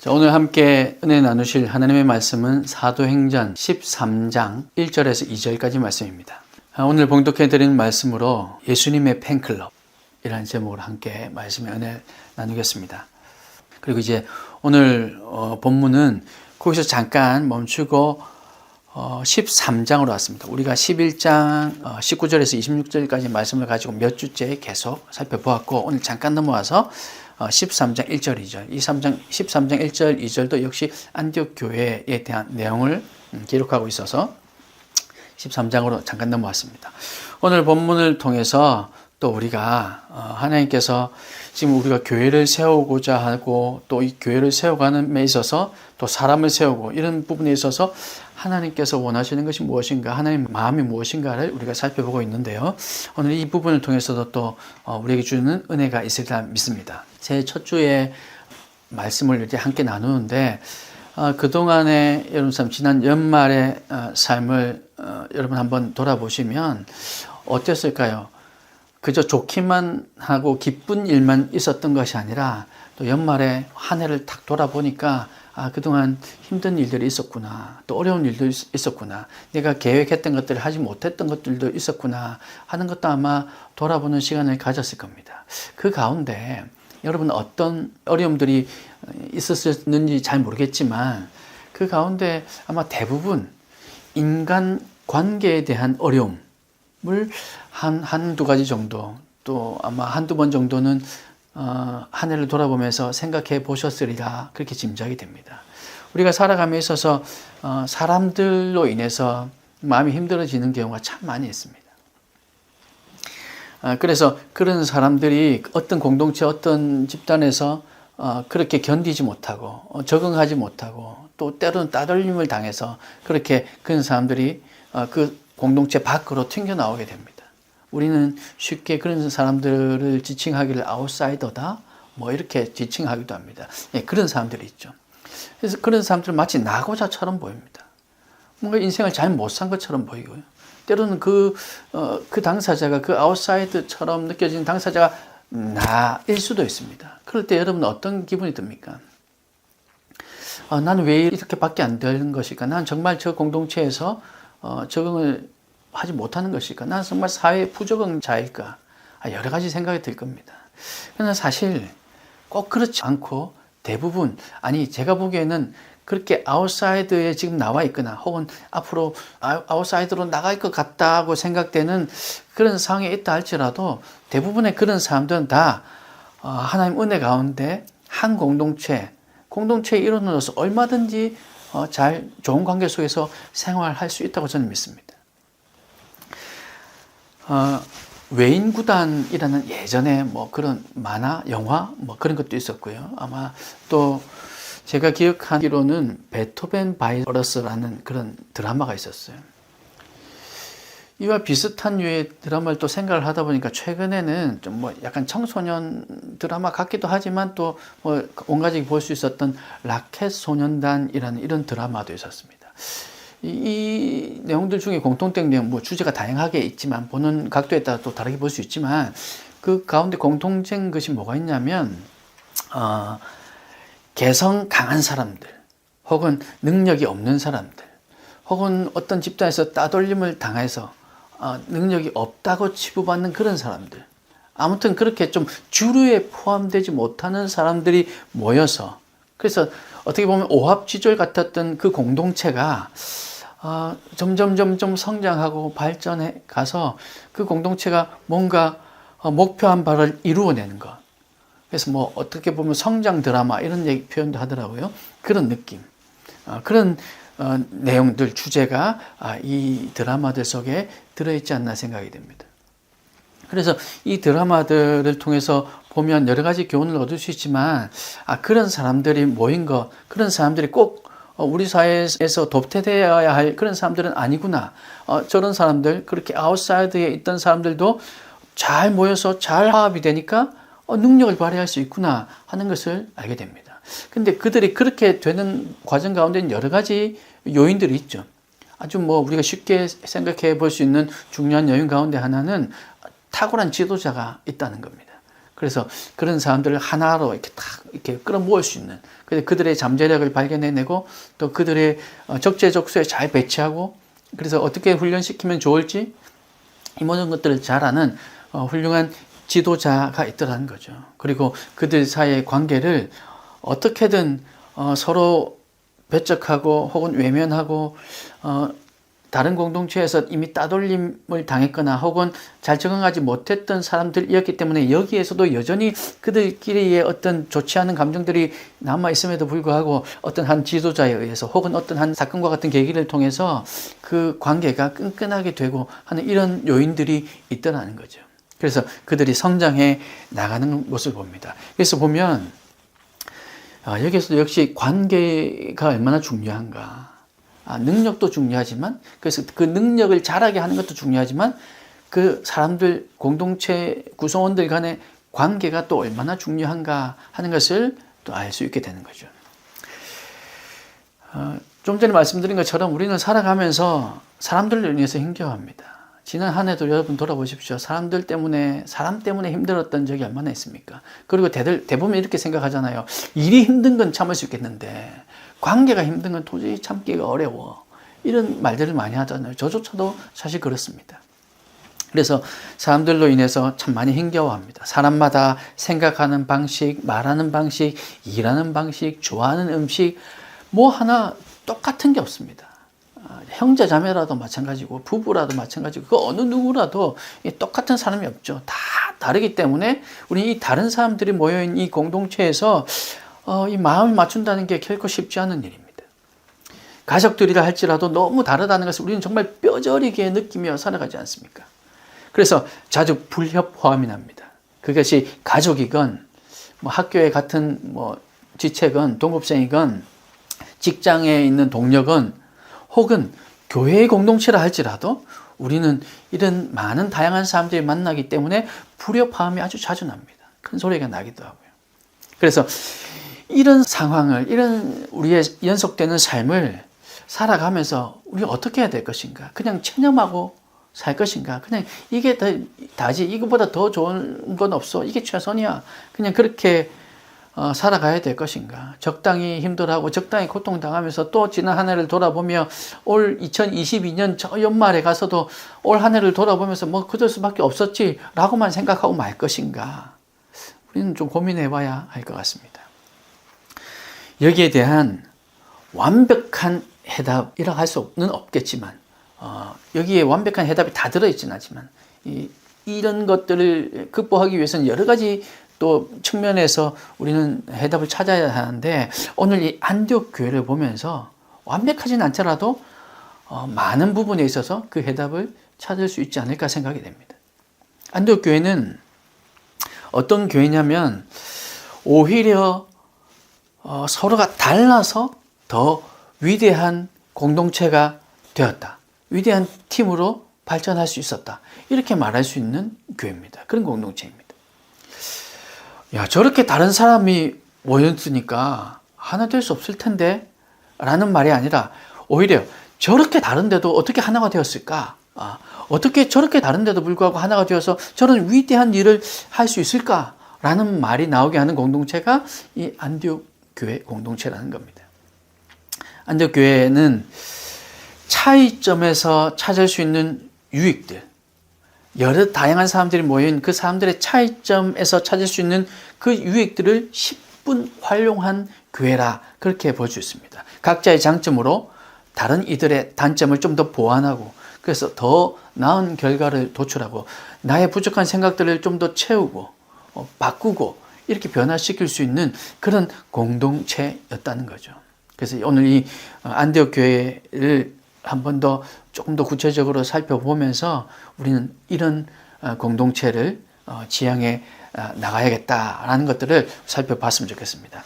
자, 오늘 함께 은혜 나누실 하나님의 말씀은 사도행전 13장 1절에서 2절까지 말씀입니다. 오늘 봉독해드린 말씀으로 예수님의 팬클럽이라는 제목으로 함께 말씀의 은혜 나누겠습니다. 그리고 이제 오늘 본문은 거기서 잠깐 멈추고 13장으로 왔습니다. 우리가 11장 19절에서 26절까지 말씀을 가지고 몇 주째 계속 살펴보았고, 오늘 잠깐 넘어와서 13장 1절 2절, 13장 1절 2절도 역시 안디옥 교회에 대한 내용을 기록하고 있어서 13장으로 잠깐 넘어왔습니다. 오늘 본문을 통해서 또 우리가 하나님께서 지금 우리가 교회를 세우고자 하고 또 이 교회를 세워가는 데 있어서 또 사람을 세우고 이런 부분에 있어서 하나님께서 원하시는 것이 무엇인가, 하나님의 마음이 무엇인가를 우리가 살펴보고 있는데요. 오늘 이 부분을 통해서도 또 우리에게 주는 은혜가 있으리라 믿습니다. 제 첫 주에 말씀을 이렇게 함께 나누는데 그동안의 여러분 지난 연말의 삶을 여러분 한번 돌아보시면 어땠을까요? 그저 좋기만 하고 기쁜 일만 있었던 것이 아니라 또 연말에 한 해를 딱 돌아보니까 그동안 힘든 일들이 있었구나, 또 어려운 일도 있었구나, 내가 계획했던 것들을 하지 못했던 것들도 있었구나 하는 것도 아마 돌아보는 시간을 가졌을 겁니다. 그 가운데 여러분 어떤 어려움들이 있었는지 잘 모르겠지만 그 가운데 아마 대부분 인간 관계에 대한 어려움을 한두 가지 정도, 또 아마 한두 번 정도는 한 해를 돌아보면서 생각해 보셨으리라 그렇게 짐작이 됩니다. 우리가 살아감에 있어서 사람들로 인해서 마음이 힘들어지는 경우가 참 많이 있습니다. 그래서 그런 사람들이 어떤 공동체, 어떤 집단에서 그렇게 견디지 못하고 적응하지 못하고 또 때로는 따돌림을 당해서 그렇게 그런 사람들이 그 공동체 밖으로 튕겨나오게 됩니다. 우리는 쉽게 그런 사람들을 지칭하기를 아웃사이더다 뭐 이렇게 지칭하기도 합니다. 예, 그런 사람들이 있죠. 그래서 그런 사람들은 마치 낙오자처럼 보입니다. 뭔가 인생을 잘 못 산 것처럼 보이고요. 때로는 그 당사자가 그 아웃사이더처럼 느껴지는 당사자가 나일 수도 있습니다. 그럴 때 여러분은 어떤 기분이 듭니까? 나는 왜 이렇게밖에 안 되는 것일까? 난 정말 저 공동체에서 적응을 하지 못하는 것일까? 난 정말 사회 부적응자일까? 여러 가지 생각이 들 겁니다. 그러나 사실 꼭 그렇지 않고 대부분, 제가 보기에는 그렇게 아웃사이드에 지금 나와 있거나 혹은 앞으로 아웃사이드로 나갈 것 같다고 생각되는 그런 상황에 있다 할지라도 대부분의 그런 사람들은 다 하나님 은혜 가운데 한 공동체의 일원으로서 얼마든지 잘 좋은 관계 속에서 생활할 수 있다고 저는 믿습니다. 외인구단이라는 예전에 뭐 그런 만화, 영화 뭐 그런 것도 있었고요. 아마 또 제가 기억하기로는 베토벤 바이러스라는 그런 드라마가 있었어요. 이와 비슷한 류의 드라마를 또 생각을 하다 보니까 최근에는 좀 뭐 약간 청소년 드라마 같기도 하지만 또 뭐 온 가족이 볼 수 있었던 라켓 소년단이라는 이런 드라마도 있었습니다. 이 내용들 중에 공통된 내용, 뭐 주제가 다양하게 있지만 보는 각도에 따라 또 다르게 볼 수 있지만 그 가운데 공통된 것이 뭐가 있냐면 개성 강한 사람들 혹은 능력이 없는 사람들 혹은 어떤 집단에서 따돌림을 당해서 능력이 없다고 치부받는 그런 사람들, 아무튼 그렇게 좀 주류에 포함되지 못하는 사람들이 모여서, 그래서 어떻게 보면 오합지졸 같았던 그 공동체가 점점 성장하고 발전해 가서 그 공동체가 뭔가 목표한 바를 이루어내는 것. 그래서 뭐 어떻게 보면 성장 드라마 이런 표현도 하더라고요. 그런 느낌, 그런 내용들, 주제가 이 드라마들 속에 들어있지 않나 생각이 됩니다. 그래서 이 드라마들을 통해서 보면 여러 가지 교훈을 얻을 수 있지만 그런 사람들이 모인 것, 그런 사람들이 꼭 우리 사회에서 도태되어야 할 그런 사람들은 아니구나. 저런 사람들, 그렇게 아웃사이드에 있던 사람들도 잘 모여서 잘 화합이 되니까 능력을 발휘할 수 있구나 하는 것을 알게 됩니다. 근데 그들이 그렇게 되는 과정 가운데는 여러 가지 요인들이 있죠. 아주 뭐 우리가 쉽게 생각해 볼 수 있는 중요한 요인 가운데 하나는 탁월한 지도자가 있다는 겁니다. 그래서 그런 사람들을 하나로 이렇게 딱 이렇게 끌어모을 수 있는, 그들의 잠재력을 발견해내고 또 그들의 적재적소에 잘 배치하고, 그래서 어떻게 훈련시키면 좋을지 이 모든 것들을 잘 아는 훌륭한 지도자가 있더라는 거죠. 그리고 그들 사이의 관계를 어떻게든 서로 배척하고 혹은 외면하고 다른 공동체에서 이미 따돌림을 당했거나 혹은 잘 적응하지 못했던 사람들이었기 때문에 여기에서도 여전히 그들끼리의 어떤 좋지 않은 감정들이 남아있음에도 불구하고 어떤 한 지도자에 의해서 혹은 어떤 한 사건과 같은 계기를 통해서 그 관계가 끈끈하게 되고 하는 이런 요인들이 있더라는 거죠. 그래서 그들이 성장해 나가는 모습을 봅니다. 그래서 보면 여기에서도 역시 관계가 얼마나 중요한가. 능력도 중요하지만, 그래서 그 능력을 잘하게 하는 것도 중요하지만 그 사람들, 공동체 구성원들 간의 관계가 또 얼마나 중요한가 하는 것을 또 알 수 있게 되는 거죠. 좀 전에 말씀드린 것처럼 우리는 살아가면서 사람들로 인해서 힘겨워합니다. 지난 한 해도 여러분 돌아보십시오. 사람 때문에 힘들었던 적이 얼마나 있습니까? 그리고 대부분 이렇게 생각하잖아요. 일이 힘든 건 참을 수 있겠는데 관계가 힘든 건 도저히 참기가 어려워. 이런 말들을 많이 하잖아요. 저조차도 사실 그렇습니다. 그래서 사람들로 인해서 참 많이 힘겨워합니다. 사람마다 생각하는 방식, 말하는 방식, 일하는 방식, 좋아하는 음식 뭐 하나 똑같은 게 없습니다. 형제 자매라도 마찬가지고 부부라도 마찬가지고 그 어느 누구라도 똑같은 사람이 없죠. 다 다르기 때문에 우리 이 다른 사람들이 모여있는 이 공동체에서 이 마음을 맞춘다는 게 결코 쉽지 않은 일입니다. 가족들이라 할지라도 너무 다르다는 것을 우리는 정말 뼈저리게 느끼며 살아가지 않습니까? 그래서 자주 불협화음이 납니다. 그것이 가족이건 뭐 학교에 같은 뭐 지체건 동급생이건 직장에 있는 동료건 혹은 교회의 공동체라 할지라도 우리는 이런 많은 다양한 사람들이 만나기 때문에 불협화음이 아주 자주 납니다. 큰 소리가 나기도 하고요. 그래서 이런 상황을, 이런 우리의 연속되는 삶을 살아가면서 우리가 어떻게 해야 될 것인가? 그냥 체념하고 살 것인가? 그냥 이게 다지, 이거보다 더 좋은 건 없어, 이게 최선이야, 그냥 그렇게 살아가야 될 것인가? 적당히 힘들어하고 적당히 고통당하면서 또 지난 한 해를 돌아보며 올 2022년 저 연말에 가서도 올 한 해를 돌아보면서 뭐 그럴 수밖에 없었지 라고만 생각하고 말 것인가? 우리는 좀 고민해 봐야 할 것 같습니다. 여기에 대한 완벽한 해답이라 할 수는 없겠지만 여기에 완벽한 해답이 다 들어있지는 않지만 이런 것들을 극복하기 위해서는 여러 가지 또 측면에서 우리는 해답을 찾아야 하는데 오늘 이 안디옥 교회를 보면서 완벽하진 않더라도 많은 부분에 있어서 그 해답을 찾을 수 있지 않을까 생각이 됩니다. 안디옥 교회는 어떤 교회냐면 오히려 서로가 달라서 더 위대한 공동체가 되었다. 위대한 팀으로 발전할 수 있었다. 이렇게 말할 수 있는 교회입니다. 그런 공동체입니다. 야, 저렇게 다른 사람이 모였으니까 하나 될 수 없을 텐데 라는 말이 아니라 오히려 저렇게 다른데도 어떻게 하나가 되었을까? 어떻게 저렇게 다른데도 불구하고 하나가 되어서 저런 위대한 일을 할 수 있을까? 라는 말이 나오게 하는 공동체가 이 안디옥 교회 공동체라는 겁니다. 안디옥 교회는 차이점에서 찾을 수 있는 유익들, 여러 다양한 사람들이 모인 그 사람들의 차이점에서 찾을 수 있는 그 유익들을 10분 활용한 교회라 그렇게 볼 수 있습니다. 각자의 장점으로 다른 이들의 단점을 좀 더 보완하고 그래서 더 나은 결과를 도출하고 나의 부족한 생각들을 좀 더 채우고 바꾸고 이렇게 변화시킬 수 있는 그런 공동체였다는 거죠. 그래서 오늘 이 안디옥 교회를 한 번 더 조금 더 구체적으로 살펴보면서 우리는 이런 공동체를 지향해 나가야겠다라는 것들을 살펴봤으면 좋겠습니다.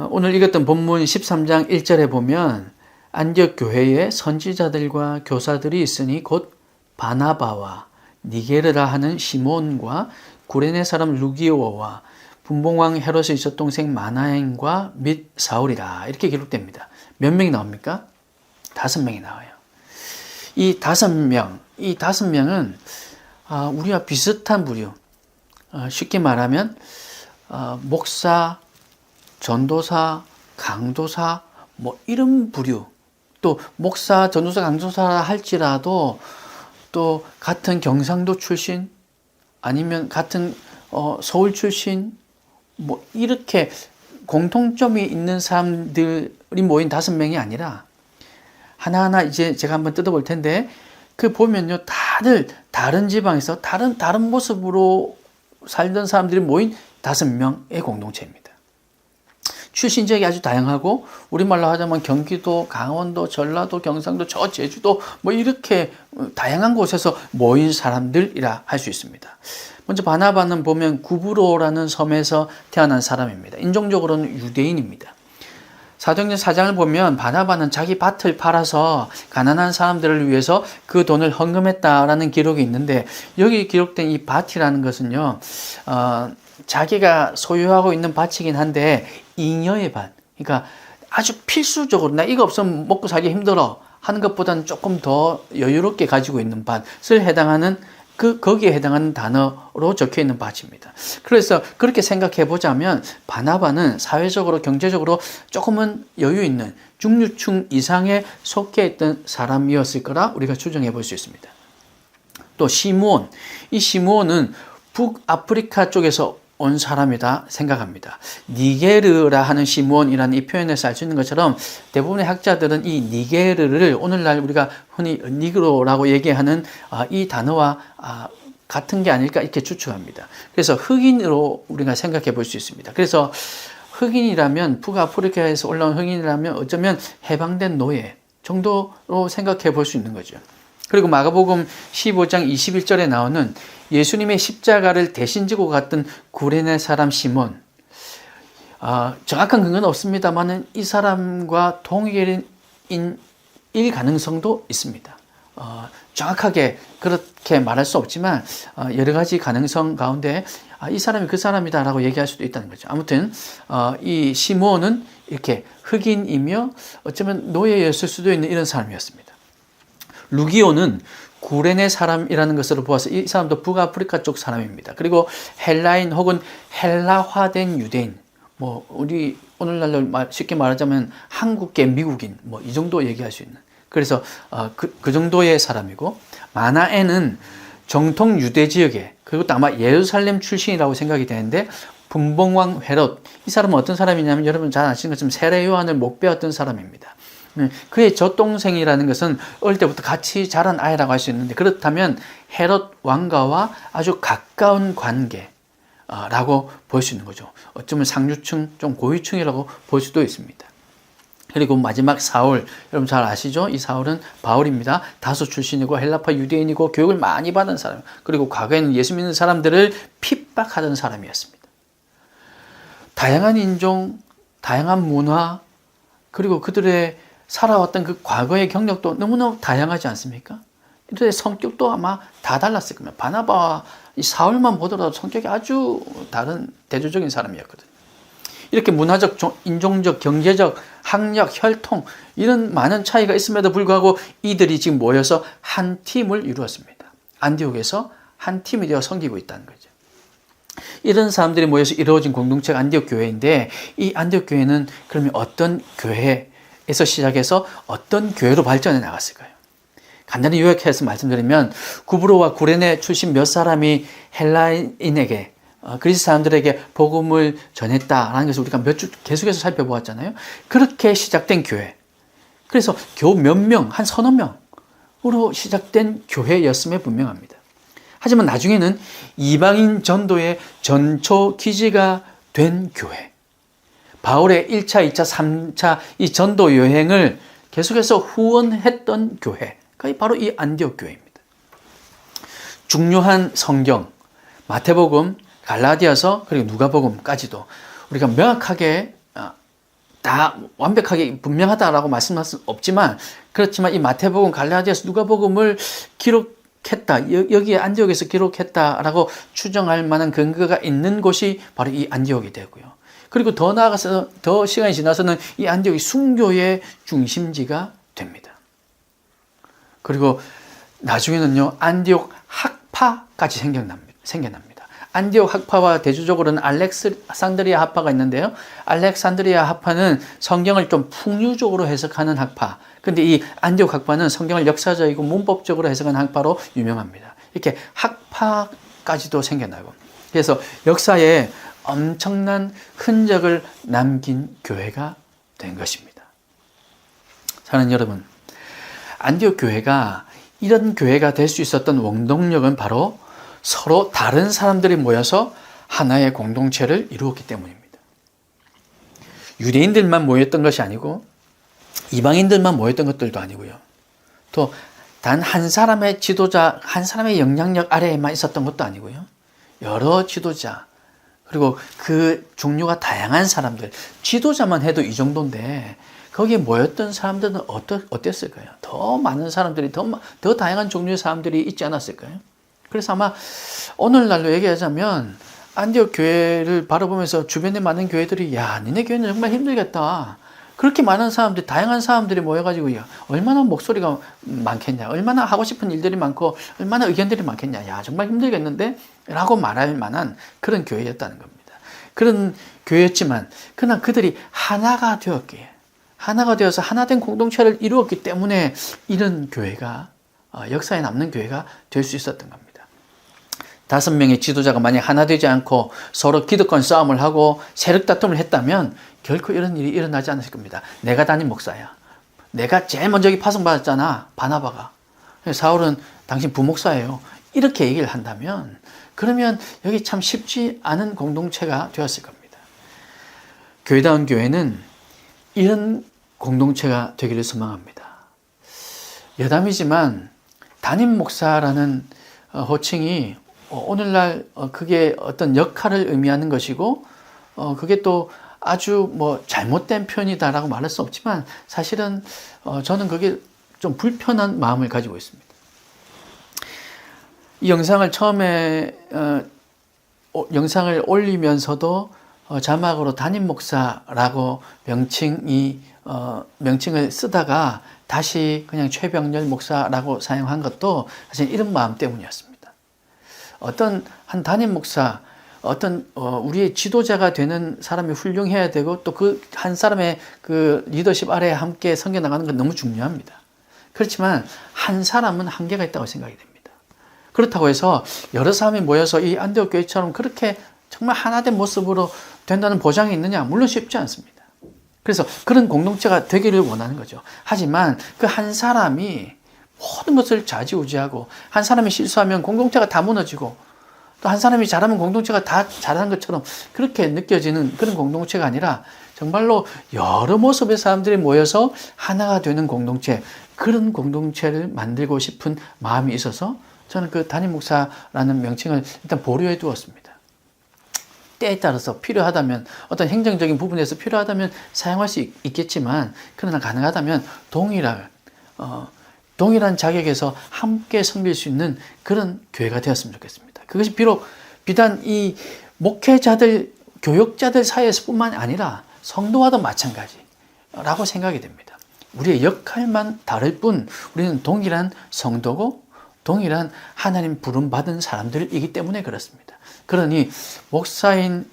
오늘 읽었던 본문 13장 1절에 보면 안디옥 교회에 선지자들과 교사들이 있으니 곧 바나바와 니게르라 하는 시몬과 구레네 사람 루기오와 분봉왕 헤롯의 젖동생 마나행과 및 사울이라 이렇게 기록됩니다. 몇 명이 나옵니까? 5명이 나와요. 이 5명은 우리와 비슷한 부류, 쉽게 말하면 목사, 전도사, 강도사 뭐 이런 부류, 또 목사, 전도사, 강도사라 할지라도 또 같은 경상도 출신 아니면 같은 서울 출신 뭐 이렇게 공통점이 있는 사람들이 모인 5명이 아니라 하나하나 이제 제가 한번 뜯어볼 텐데 그 보면요 다들 다른 지방에서 다른 모습으로 살던 사람들이 모인 5명의 공동체입니다. 출신 지역이 아주 다양하고 우리말로 하자면 경기도, 강원도, 전라도, 경상도, 저 제주도 뭐 이렇게 다양한 곳에서 모인 사람들이라 할 수 있습니다. 먼저 바나바는 보면 구브로라는 섬에서 태어난 사람입니다. 인종적으로는 유대인입니다. 사도행전 4장을 보면 바나바는 자기 밭을 팔아서 가난한 사람들을 위해서 그 돈을 헌금했다라는 기록이 있는데 여기 기록된 이 밭이라는 것은요 자기가 소유하고 있는 밭이긴 한데 잉여의 밭, 그러니까 아주 필수적으로 나 이거 없으면 먹고 살기 힘들어 하는 것보다는 조금 더 여유롭게 가지고 있는 밭을 해당하는 거기에 해당하는 단어로 적혀 있는 밭입니다. 그래서 그렇게 생각해 보자면 바나바는 사회적으로 경제적으로 조금은 여유 있는 중류층 이상에 속해 있던 사람이었을 거라 우리가 추정해 볼 수 있습니다. 또 시므온, 이 시므온은 북아프리카 쪽에서 온 사람이다 생각합니다. 니게르라 하는 시므온이라는 이 표현에서 알 수 있는 것처럼 대부분의 학자들은 이 니게르를 오늘날 우리가 흔히 니그로라고 얘기하는 이 단어와 같은 게 아닐까 이렇게 추측합니다. 그래서 흑인으로 우리가 생각해 볼 수 있습니다. 그래서 흑인이라면 북아프리카에서 올라온 흑인이라면 어쩌면 해방된 노예 정도로 생각해 볼 수 있는 거죠. 그리고 마가복음 15장 21절에 나오는 예수님의 십자가를 대신 지고 갔던 구레네 사람 시몬, 정확한 근거는 없습니다만 이 사람과 동일인 일 가능성도 있습니다. 정확하게 그렇게 말할 수 없지만 여러 가지 가능성 가운데 이 사람이 그 사람이다라고 얘기할 수도 있다는 거죠. 아무튼 이 시몬은 이렇게 흑인이며 어쩌면 노예였을 수도 있는 이런 사람이었습니다. 루기오는 구레네 사람이라는 것으로 보아서 이 사람도 북아프리카 쪽 사람입니다. 그리고 헬라인 혹은 헬라화된 유대인, 뭐 우리 오늘날로 쉽게 말하자면 한국계 미국인 뭐 이 정도 얘기할 수 있는. 그래서 그 정도의 사람이고 마나에는 정통 유대 지역에 그것도 아마 예루살렘 출신이라고 생각이 되는데 분봉왕 헤롯, 이 사람은 어떤 사람이냐면 여러분 잘 아시는 것처럼 세례 요한을 목배웠던 사람입니다. 그의 젖동생이라는 것은 어릴 때부터 같이 자란 아이라고 할 수 있는데 그렇다면 헤롯 왕가와 아주 가까운 관계라고 볼 수 있는 거죠. 어쩌면 상류층, 좀 고위층이라고 볼 수도 있습니다. 그리고 마지막 사울, 여러분 잘 아시죠? 이 사울은 바울입니다. 다소 출신이고 헬라파 유대인이고 교육을 많이 받은 사람, 그리고 과거에는 예수 믿는 사람들을 핍박하던 사람이었습니다. 다양한 인종, 다양한 문화, 그리고 그들의 살아왔던 그 과거의 경력도 너무나 다양하지 않습니까? 그들의 성격도 아마 다 달랐을 겁니다. 바나바와 이 사울만 보더라도 성격이 아주 다른 대조적인 사람이었거든요. 이렇게 문화적, 인종적, 경제적, 학력, 혈통 이런 많은 차이가 있음에도 불구하고 이들이 지금 모여서 한 팀을 이루었습니다. 안디옥에서 한 팀이 되어 섬기고 있다는 거죠. 이런 사람들이 모여서 이루어진 공동체가 안디옥 교회인데 이 안디옥 교회는 그러면 어떤 교회에서 시작해서 어떤 교회로 발전해 나갔을까요? 간단히 요약해서 말씀드리면 구브로와 구레네 출신 몇 사람이 헬라인에게 그리스 사람들에게 복음을 전했다라는 것을 우리가 몇 주 계속해서 살펴보았잖아요. 그렇게 시작된 교회. 그래서 겨우 몇 명, 한 서너 명으로 시작된 교회였음에 분명합니다. 하지만 나중에는 이방인 전도의 전초 기지가 된 교회. 바울의 1차, 2차, 3차 이 전도 여행을 계속해서 후원했던 교회가 바로 이 안디옥 교회입니다. 중요한 성경, 마태복음, 갈라디아서 그리고 누가복음까지도 우리가 명확하게 다 완벽하게 분명하다라고 말씀할 수는 없지만 그렇지만 이 마태복음, 갈라디아서, 누가복음을 기록했다, 여기에 안디옥에서 기록했다라고 추정할 만한 근거가 있는 곳이 바로 이 안디옥이 되고요. 그리고 더 나아가서 더 시간이 지나서는 이 안디옥이 순교의 중심지가 됩니다. 그리고 나중에는요 안디옥 학파까지 생겨납니다. 안디옥 학파와 대조적으로는 알렉산드리아 학파가 있는데요. 알렉산드리아 학파는 성경을 좀 풍류적으로 해석하는 학파. 근데 이 안디옥 학파는 성경을 역사적이고 문법적으로 해석하는 학파로 유명합니다. 이렇게 학파까지도 생겨나고. 그래서 역사에 엄청난 흔적을 남긴 교회가 된 것입니다. 사랑하는 여러분, 안디옥 교회가 이런 교회가 될 수 있었던 원동력은 바로 서로 다른 사람들이 모여서 하나의 공동체를 이루었기 때문입니다. 유대인들만 모였던 것이 아니고 이방인들만 모였던 것들도 아니고요. 또 단 한 사람의 지도자, 한 사람의 영향력 아래에만 있었던 것도 아니고요. 여러 지도자, 그리고 그 종류가 다양한 사람들, 지도자만 해도 이 정도인데 거기에 모였던 사람들은 어땠을까요? 더 많은 사람들이, 더 다양한 종류의 사람들이 있지 않았을까요? 그래서 아마 오늘날로 얘기하자면 안디옥 교회를 바라보면서 주변에 많은 교회들이 야, 니네 교회는 정말 힘들겠다. 그렇게 많은 사람들, 다양한 사람들이 모여가지고 야, 얼마나 목소리가 많겠냐, 얼마나 하고 싶은 일들이 많고 얼마나 의견들이 많겠냐, 야, 정말 힘들겠는데? 라고 말할 만한 그런 교회였다는 겁니다. 그런 교회였지만 그러나 그들이 하나가 되었기에, 하나가 되어서 하나된 공동체를 이루었기 때문에 이런 교회가 역사에 남는 교회가 될 수 있었던 겁니다. 5명의 지도자가 만약 하나 되지 않고 서로 기득권 싸움을 하고 세력 다툼을 했다면 결코 이런 일이 일어나지 않았을 겁니다. 내가 담임 목사야. 내가 제일 먼저 파송받았잖아. 바나바가. 사울은 당신 부목사예요. 이렇게 얘기를 한다면 그러면 여기 참 쉽지 않은 공동체가 되었을 겁니다. 교회다운 교회는 이런 공동체가 되기를 소망합니다. 여담이지만 담임 목사라는 호칭이 오늘날 그게 어떤 역할을 의미하는 것이고 그게 또 아주 뭐 잘못된 표현이다라고 말할 수 없지만 사실은 저는 그게 좀 불편한 마음을 가지고 있습니다. 이 영상을 처음에 영상을 올리면서도 자막으로 담임 목사라고 명칭을 쓰다가 다시 그냥 최병렬 목사라고 사용한 것도 사실 이런 마음 때문이었습니다. 어떤 한 담임 목사, 우리의 지도자가 되는 사람이 훌륭해야 되고 또 그 한 사람의 그 리더십 아래에 함께 섬겨나가는 건 너무 중요합니다. 그렇지만 한 사람은 한계가 있다고 생각이 됩니다. 그렇다고 해서 여러 사람이 모여서 이 안디옥 교회처럼 그렇게 정말 하나된 모습으로 된다는 보장이 있느냐? 물론 쉽지 않습니다. 그래서 그런 공동체가 되기를 원하는 거죠. 하지만 그 한 사람이 모든 것을 좌지우지하고 한 사람이 실수하면 공동체가 다 무너지고 또 한 사람이 잘하면 공동체가 다 잘하는 것처럼 그렇게 느껴지는 그런 공동체가 아니라 정말로 여러 모습의 사람들이 모여서 하나가 되는 공동체, 그런 공동체를 만들고 싶은 마음이 있어서 저는 그 담임 목사라는 명칭을 일단 보류해 두었습니다. 때에 따라서 필요하다면 어떤 행정적인 부분에서 필요하다면 사용할 수 있겠지만 그러나 가능하다면 동일한 자격에서 함께 섬길 수 있는 그런 교회가 되었으면 좋겠습니다. 그것이 비단 이 목회자들, 교역자들 사이에서뿐만 아니라 성도와도 마찬가지라고 생각이 됩니다. 우리의 역할만 다를 뿐 우리는 동일한 성도고 동일한 하나님 부름받은 사람들이기 때문에 그렇습니다. 그러니 목사인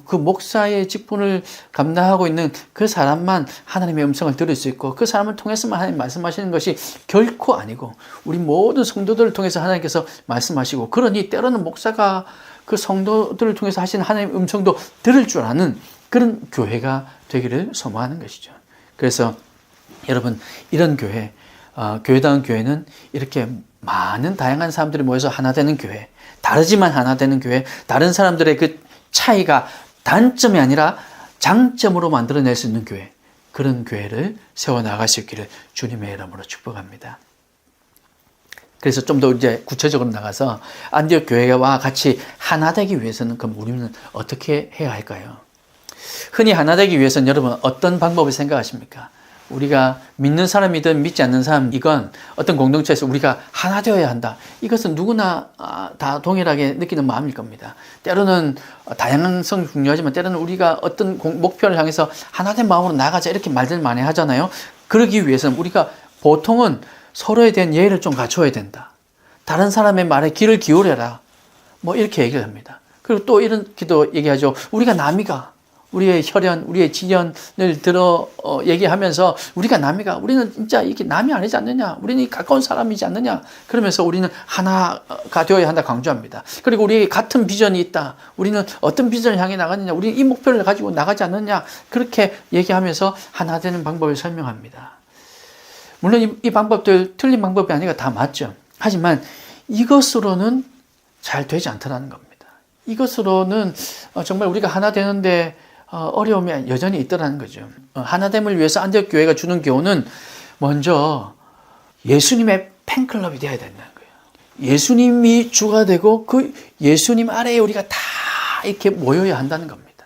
그 목사의 직분을 감당하고 있는 그 사람만 하나님의 음성을 들을 수 있고 그 사람을 통해서만 하나님 말씀하시는 것이 결코 아니고 우리 모든 성도들을 통해서 하나님께서 말씀하시고 그러니 때로는 목사가 그 성도들을 통해서 하시는 하나님의 음성도 들을 줄 아는 그런 교회가 되기를 소망하는 것이죠. 그래서 여러분 이런 교회, 교회다운 교회는 이렇게 많은 다양한 사람들이 모여서 하나 되는 교회, 다르지만 하나 되는 교회, 다른 사람들의 그 차이가 단점이 아니라 장점으로 만들어낼 수 있는 교회, 그런 교회를 세워나갈 수 있기를 주님의 이름으로 축복합니다. 그래서 좀 더 이제 구체적으로 나가서 안디옥 교회와 같이 하나 되기 위해서는 그럼 우리는 어떻게 해야 할까요? 흔히 하나 되기 위해서는 여러분 어떤 방법을 생각하십니까? 우리가 믿는 사람이든 믿지 않는 사람이건 어떤 공동체에서 우리가 하나 되어야 한다. 이것은 누구나 다 동일하게 느끼는 마음일 겁니다. 때로는 다양성이 중요하지만 때로는 우리가 어떤 목표를 향해서 하나된 마음으로 나가자 이렇게 말들 많이 하잖아요. 그러기 위해서는 우리가 보통은 서로에 대한 예의를 좀 갖춰야 된다. 다른 사람의 말에 귀를 기울여라. 뭐 이렇게 얘기를 합니다. 그리고 또 이런 기도 얘기하죠. 우리가 남이가 우리의 혈연, 우리의 지연을 들어 얘기하면서 우리가 남이가 우리는 진짜 이게 남이 아니지 않느냐, 우리는 가까운 사람이지 않느냐, 그러면서 우리는 하나가 되어야 한다 강조합니다. 그리고 우리 같은 비전이 있다, 우리는 어떤 비전을 향해 나가느냐, 우리는 이 목표를 가지고 나가지 않느냐, 그렇게 얘기하면서 하나 되는 방법을 설명합니다. 물론 이 방법들 틀린 방법이 아니라 다 맞죠. 하지만 이것으로는 잘 되지 않더라는 겁니다. 이것으로는 정말 우리가 하나 되는데 어려움이 여전히 있더라는 거죠. 하나됨을 위해서 안디옥 교회가 주는 교훈은 먼저 예수님의 팬클럽이 되어야 된다는 거예요. 예수님이 주가 되고 그 예수님 아래에 우리가 다 이렇게 모여야 한다는 겁니다.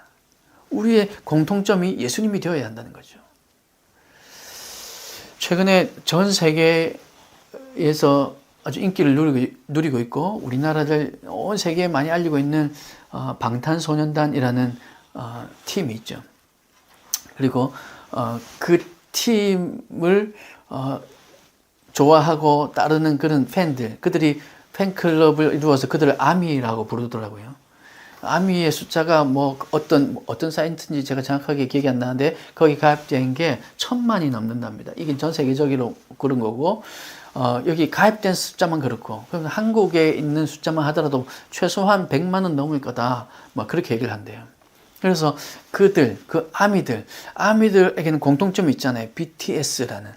우리의 공통점이 예수님이 되어야 한다는 거죠. 최근에 전 세계에서 아주 인기를 누리고 있고 우리나라를 온 세계에 많이 알리고 있는 방탄소년단이라는 팀이 있죠. 그리고 그 팀을 좋아하고 따르는 그런 팬들, 그들이 팬클럽을 이루어서 그들을 아미라고 부르더라고요. 아미의 숫자가 뭐 어떤 사이트인지 제가 정확하게 기억이 안 나는데 거기 가입된 게 1000만이 넘는답니다. 이게 전 세계적으로 그런 거고 여기 가입된 숫자만 그렇고 그럼 한국에 있는 숫자만 하더라도 최소한 100만은 넘을 거다. 뭐 그렇게 얘기를 한대요. 그래서 그 아미들에게는 공통점이 있잖아요. BTS라는.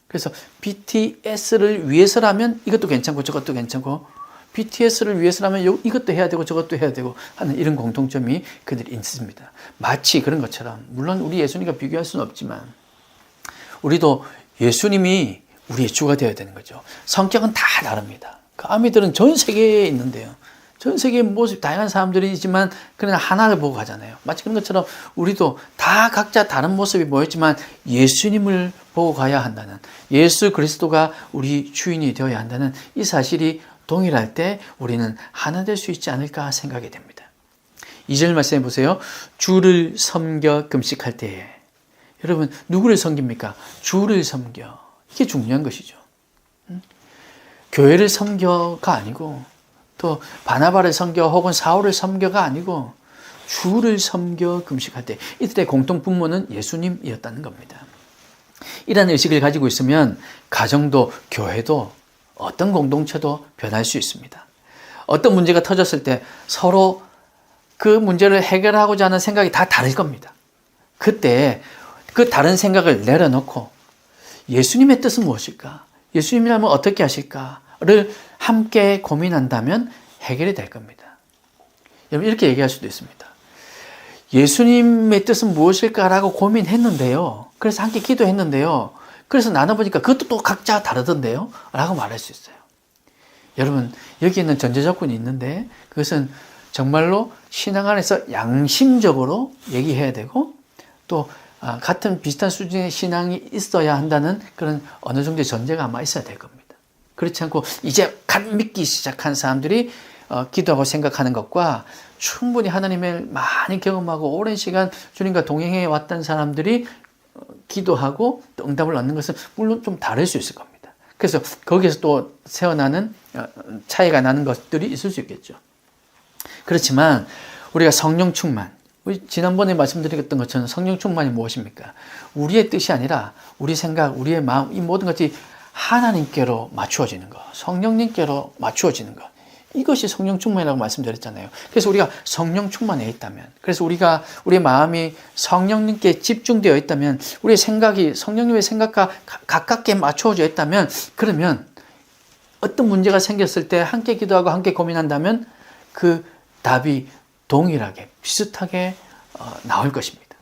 그래서 BTS를 위해서라면 이것도 괜찮고 저것도 괜찮고 BTS를 위해서라면 이것도 해야 되고 저것도 해야 되고 하는 이런 공통점이 그들이 있습니다. 마치 그런 것처럼 물론 우리 예수님과 비교할 수는 없지만 우리도 예수님이 우리의 주가 되어야 되는 거죠. 성격은 다 다릅니다. 그 아미들은 전 세계에 있는데요. 전 세계의 모습 다양한 사람들이지만 그러나 하나를 보고 가잖아요. 마치 그런 것처럼 우리도 다 각자 다른 모습이 보였지만 예수님을 보고 가야 한다는, 예수 그리스도가 우리 주인이 되어야 한다는 이 사실이 동일할 때 우리는 하나 될 수 있지 않을까 생각이 됩니다. 2절 말씀해 보세요. 주를 섬겨 금식할 때에. 여러분 누구를 섬깁니까? 주를 섬겨. 이게 중요한 것이죠. 교회를 섬겨가 아니고 또 바나바를 섬겨 혹은 사울을 섬겨가 아니고 주를 섬겨 금식할 때 이들의 공통 분모는 예수님이었다는 겁니다. 이런 의식을 가지고 있으면 가정도 교회도 어떤 공동체도 변할 수 있습니다. 어떤 문제가 터졌을 때 서로 그 문제를 해결하고자 하는 생각이 다 다를 겁니다. 그때 그 다른 생각을 내려놓고 예수님의 뜻은 무엇일까? 예수님이라면 어떻게 하실까를 함께 고민한다면 해결이 될 겁니다. 여러분 이렇게 얘기할 수도 있습니다. 예수님의 뜻은 무엇일까라고 고민했는데요. 그래서 함께 기도했는데요. 그래서 나눠보니까 그것도 또 각자 다르던데요. 라고 말할 수 있어요. 여러분 여기에는 전제 조건이 있는데 그것은 정말로 신앙 안에서 양심적으로 얘기해야 되고 또 같은 비슷한 수준의 신앙이 있어야 한다는 그런 어느 정도의 전제가 아마 있어야 될 겁니다. 그렇지 않고 이제 갓 믿기 시작한 사람들이 기도하고 생각하는 것과 충분히 하나님을 많이 경험하고 오랜 시간 주님과 동행해 왔던 사람들이 기도하고 또 응답을 얻는 것은 물론 좀 다를 수 있을 겁니다. 그래서 거기에서 또 새어나는 차이가 나는 것들이 있을 수 있겠죠. 그렇지만 우리가 성령 충만, 우리 지난번에 말씀드렸던 것처럼 성령 충만이 무엇입니까? 우리의 뜻이 아니라 우리 생각, 우리의 마음, 이 모든 것이 하나님께로 맞추어지는 것, 성령님께로 맞추어지는 것. 이것이 성령 충만이라고 말씀드렸잖아요. 그래서 우리가 성령 충만해 있다면, 그래서 우리의 마음이 성령님께 집중되어 있다면, 우리의 생각이 성령님의 생각과 가깝게 맞추어져 있다면, 그러면 어떤 문제가 생겼을 때 함께 기도하고 함께 고민한다면 그 답이 동일하게 비슷하게 나올 것입니다.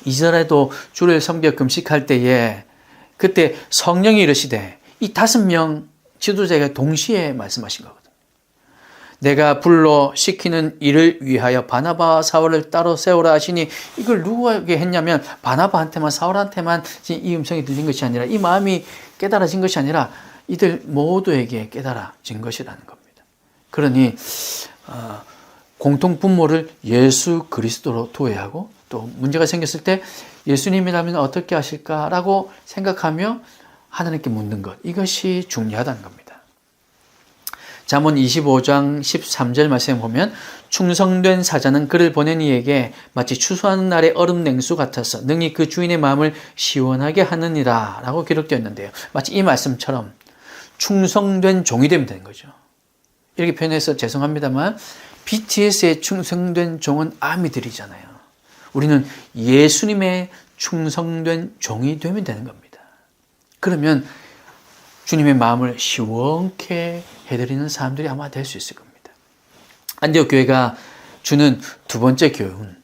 이전에도 주를 섬겨 금식할 때에 그때 성령이 이르시되 이 5명 지도자가 동시에 말씀하신 거거든요. 내가 불러 시키는 일을 위하여 바나바와 사울을 따로 세우라 하시니 이걸 누구에게 했냐면 바나바한테만 사울한테만 이 음성이 들린 것이 아니라 이 마음이 깨달아진 것이 아니라 이들 모두에게 깨달아진 것이라는 겁니다. 그러니 공통 분모를 예수 그리스도로 두어야 하고 또 문제가 생겼을 때 예수님이라면 어떻게 하실까라고 생각하며 하나님께 묻는 것, 이것이 중요하다는 겁니다. 잠언 25장 13절 말씀에 보면 충성된 사자는 그를 보낸 이에게 마치 추수하는 날의 얼음 냉수 같아서 능히 그 주인의 마음을 시원하게 하느니라 라고 기록되어 있는데요. 마치 이 말씀처럼 충성된 종이 되면 되는 거죠. 이렇게 표현해서 죄송합니다만 BTS의 충성된 종은 아미들이잖아요. 우리는 예수님의 충성된 종이 되면 되는 겁니다. 그러면 주님의 마음을 시원케 해드리는 사람들이 아마 될 수 있을 겁니다. 안디옥 교회가 주는 두 번째 교훈,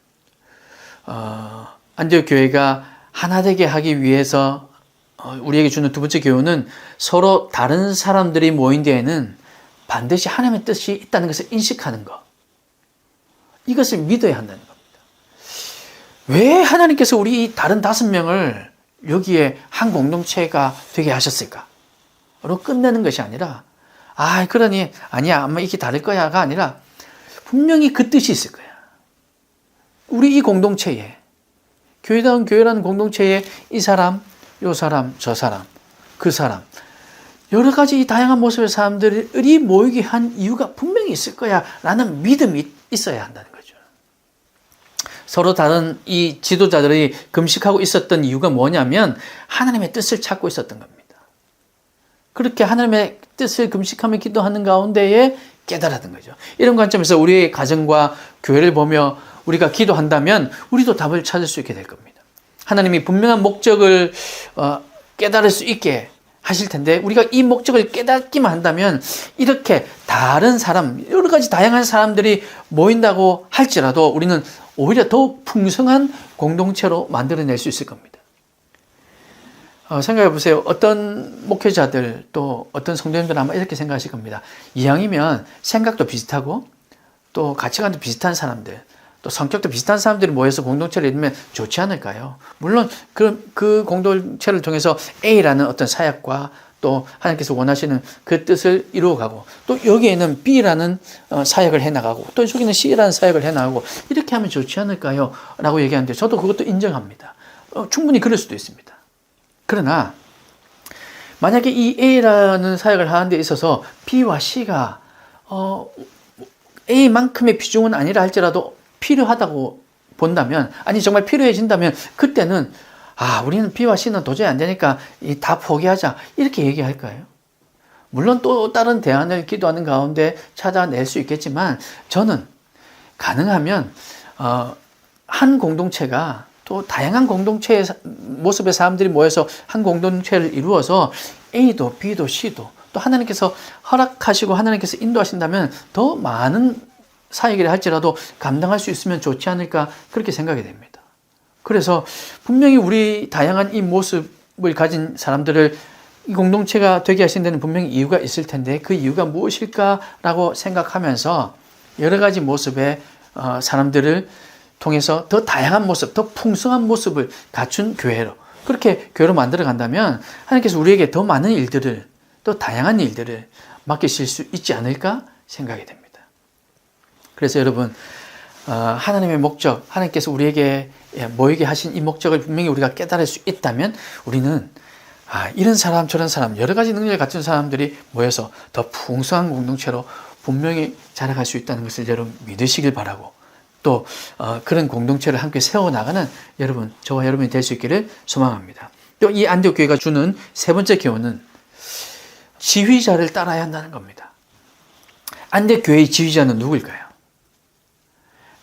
안디옥 교회가 하나 되게 하기 위해서 우리에게 주는 두 번째 교훈은 서로 다른 사람들이 모인 데에는 반드시 하나님의 뜻이 있다는 것을 인식하는 것. 이것을 믿어야 한다는 겁니다. 왜 하나님께서 우리 다른 5명을 여기에 한 공동체가 되게 하셨을까? 로 끝내는 것이 아니라 그러니 아니야 아마 이게 다를 거야가 아니라 분명히 그 뜻이 있을 거야. 우리 이 공동체에 교회다운 교회라는 공동체에 이 사람, 요 사람, 저 사람, 그 사람 여러 가지 이 다양한 모습의 사람들이 모이게 한 이유가 분명히 있을 거야 라는 믿음이 있어야 한다는 거죠. 서로 다른 이 지도자들이 금식하고 있었던 이유가 뭐냐면 하나님의 뜻을 찾고 있었던 겁니다. 그렇게 하나님의 뜻을 금식하며 기도하는 가운데에 깨달았던 거죠. 이런 관점에서 우리의 가정과 교회를 보며 우리가 기도한다면 우리도 답을 찾을 수 있게 될 겁니다. 하나님이 분명한 목적을 깨달을 수 있게 하실 텐데 우리가 이 목적을 깨닫기만 한다면 이렇게 다른 사람, 여러 가지 다양한 사람들이 모인다고 할지라도 우리는 오히려 더 풍성한 공동체로 만들어낼 수 있을 겁니다. 생각해 보세요. 어떤 목회자들 또 어떤 성도님들은 아마 이렇게 생각하실 겁니다. 이왕이면 생각도 비슷하고 또 가치관도 비슷한 사람들 또 성격도 비슷한 사람들이 모여서 공동체를 이루면 좋지 않을까요? 물론 그 공동체를 통해서 A라는 어떤 사역과 또 하나님께서 원하시는 그 뜻을 이루어가고 또 여기에는 B라는 사역을 해나가고 또 저기는 C라는 사역을 해나가고 이렇게 하면 좋지 않을까요? 라고 얘기하는데 저도 그것도 인정합니다. 충분히 그럴 수도 있습니다. 그러나 만약에 이 A라는 사역을 하는 데 있어서 B와 C가 A만큼의 비중은 아니라 할지라도 필요하다고 본다면 아니 정말 필요해진다면 그때는 우리는 B와 C는 도저히 안 되니까 다 포기하자 이렇게 얘기할까요? 물론 또 다른 대안을 기도하는 가운데 찾아낼 수 있겠지만 저는 가능하면 한 공동체가 또 다양한 공동체의 모습의 사람들이 모여서 한 공동체를 이루어서 A도 B도 C도 또 하나님께서 허락하시고 하나님께서 인도하신다면 더 많은 사역을 할지라도 감당할 수 있으면 좋지 않을까 그렇게 생각이 됩니다. 그래서 분명히 우리 다양한 이 모습을 가진 사람들을 이 공동체가 되게 하신 데는 분명히 이유가 있을 텐데 그 이유가 무엇일까라고 생각하면서 여러 가지 모습의 사람들을 통해서 더 다양한 모습, 더 풍성한 모습을 갖춘 교회로 그렇게 교회로 만들어 간다면 하나님께서 우리에게 더 많은 일들을 또 다양한 일들을 맡기실 수 있지 않을까 생각이 됩니다. 그래서 여러분 하나님의 목적, 하나님께서 우리에게 모이게 하신 이 목적을 분명히 우리가 깨달을 수 있다면 우리는 이런 사람 저런 사람 여러 가지 능력을 갖춘 사람들이 모여서 더 풍성한 공동체로 분명히 자라갈 수 있다는 것을 여러분 믿으시길 바라고 또 그런 공동체를 함께 세워나가는 여러분, 저와 여러분이 될 수 있기를 소망합니다. 또 이 안디옥 교회가 주는 세 번째 교훈은 지휘자를 따라야 한다는 겁니다. 안디옥 교회의 지휘자는 누구일까요?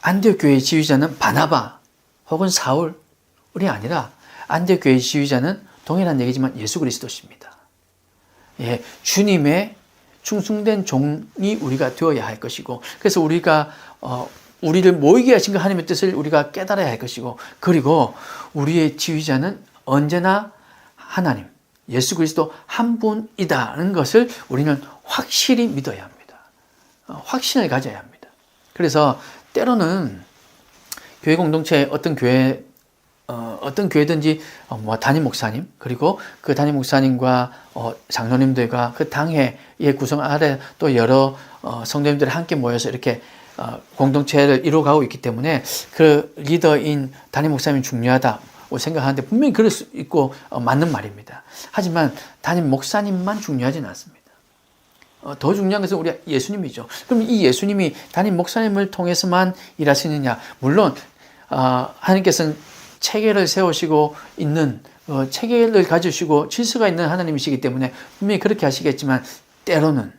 안디옥 교회의 지휘자는 바나바 혹은 사울이 아니라 안디옥 교회의 지휘자는 동일한 얘기지만 예수 그리스도십니다. 주님의 충성된 종이 우리가 되어야 할 것이고 그래서 우리가 우리를 모이게 하신 그 하나님의 뜻을 우리가 깨달아야 할 것이고 그리고 우리의 지휘자는 언제나 하나님, 예수 그리스도 한 분이다는 것을 우리는 확실히 믿어야 합니다. 확신을 가져야 합니다. 그래서 때로는 교회 공동체 어떤 교회든지 담임 목사님 그리고 그 담임 목사님과 장로님들과 그 당회의 구성 아래 또 여러 성도님들이 함께 모여서 이렇게 공동체를 이루어가고 있기 때문에 그 리더인 담임 목사님이 중요하다고 생각하는데 분명히 그럴 수 있고 맞는 말입니다. 하지만 담임 목사님만 중요하지는 않습니다. 더 중요한 것은 우리 예수님이죠. 그럼 이 예수님이 담임 목사님을 통해서만 일하시느냐? 물론 하나님께서는 체계를 세우시고 있는 체계를 가지시고 질서가 있는 하나님이시기 때문에 분명히 그렇게 하시겠지만 때로는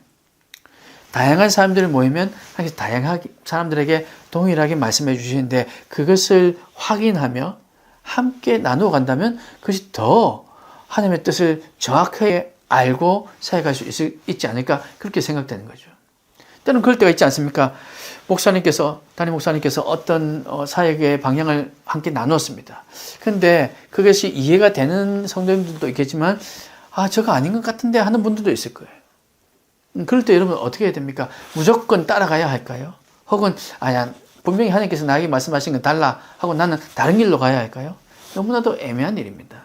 다양한 사람들이 모이면 다양한 사람들에게 동일하게 말씀해 주시는데 그것을 확인하며 함께 나누어 간다면 그것이 더 하나님의 뜻을 정확하게 알고 사역할 수 있지 않을까 그렇게 생각되는 거죠. 때로는 그럴 때가 있지 않습니까? 담임 목사님께서 어떤 사역의 방향을 함께 나누었습니다. 그런데 그것이 이해가 되는 성도님들도 있겠지만 저거 아닌 것 같은데 하는 분들도 있을 거예요. 그럴 때 여러분 어떻게 해야 됩니까? 무조건 따라가야 할까요? 혹은 분명히 하나님께서 나에게 말씀하신 건 달라 하고 나는 다른 길로 가야 할까요? 너무나도 애매한 일입니다.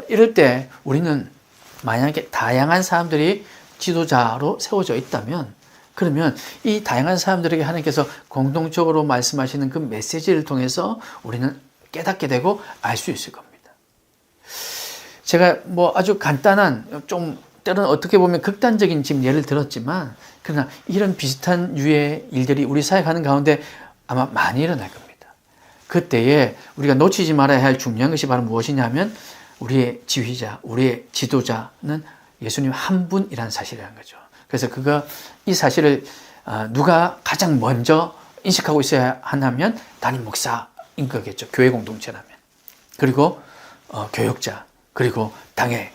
이럴 때 우리는 만약에 다양한 사람들이 지도자로 세워져 있다면 그러면 이 다양한 사람들에게 하나님께서 공동적으로 말씀하시는 그 메시지를 통해서 우리는 깨닫게 되고 알 수 있을 겁니다. 제가 아주 간단한 좀 때로는 어떻게 보면 극단적인 지금 예를 들었지만 그러나 이런 비슷한 유의 일들이 우리 사역하는 가운데 아마 많이 일어날 겁니다. 그때에 우리가 놓치지 말아야 할 중요한 것이 바로 무엇이냐면 우리의 지휘자, 우리의 지도자는 예수님 한 분이라는 사실이라는 거죠. 그래서 이 사실을 누가 가장 먼저 인식하고 있어야 하냐면 담임 목사인 거겠죠. 교회 공동체라면. 그리고 교역자, 그리고 당회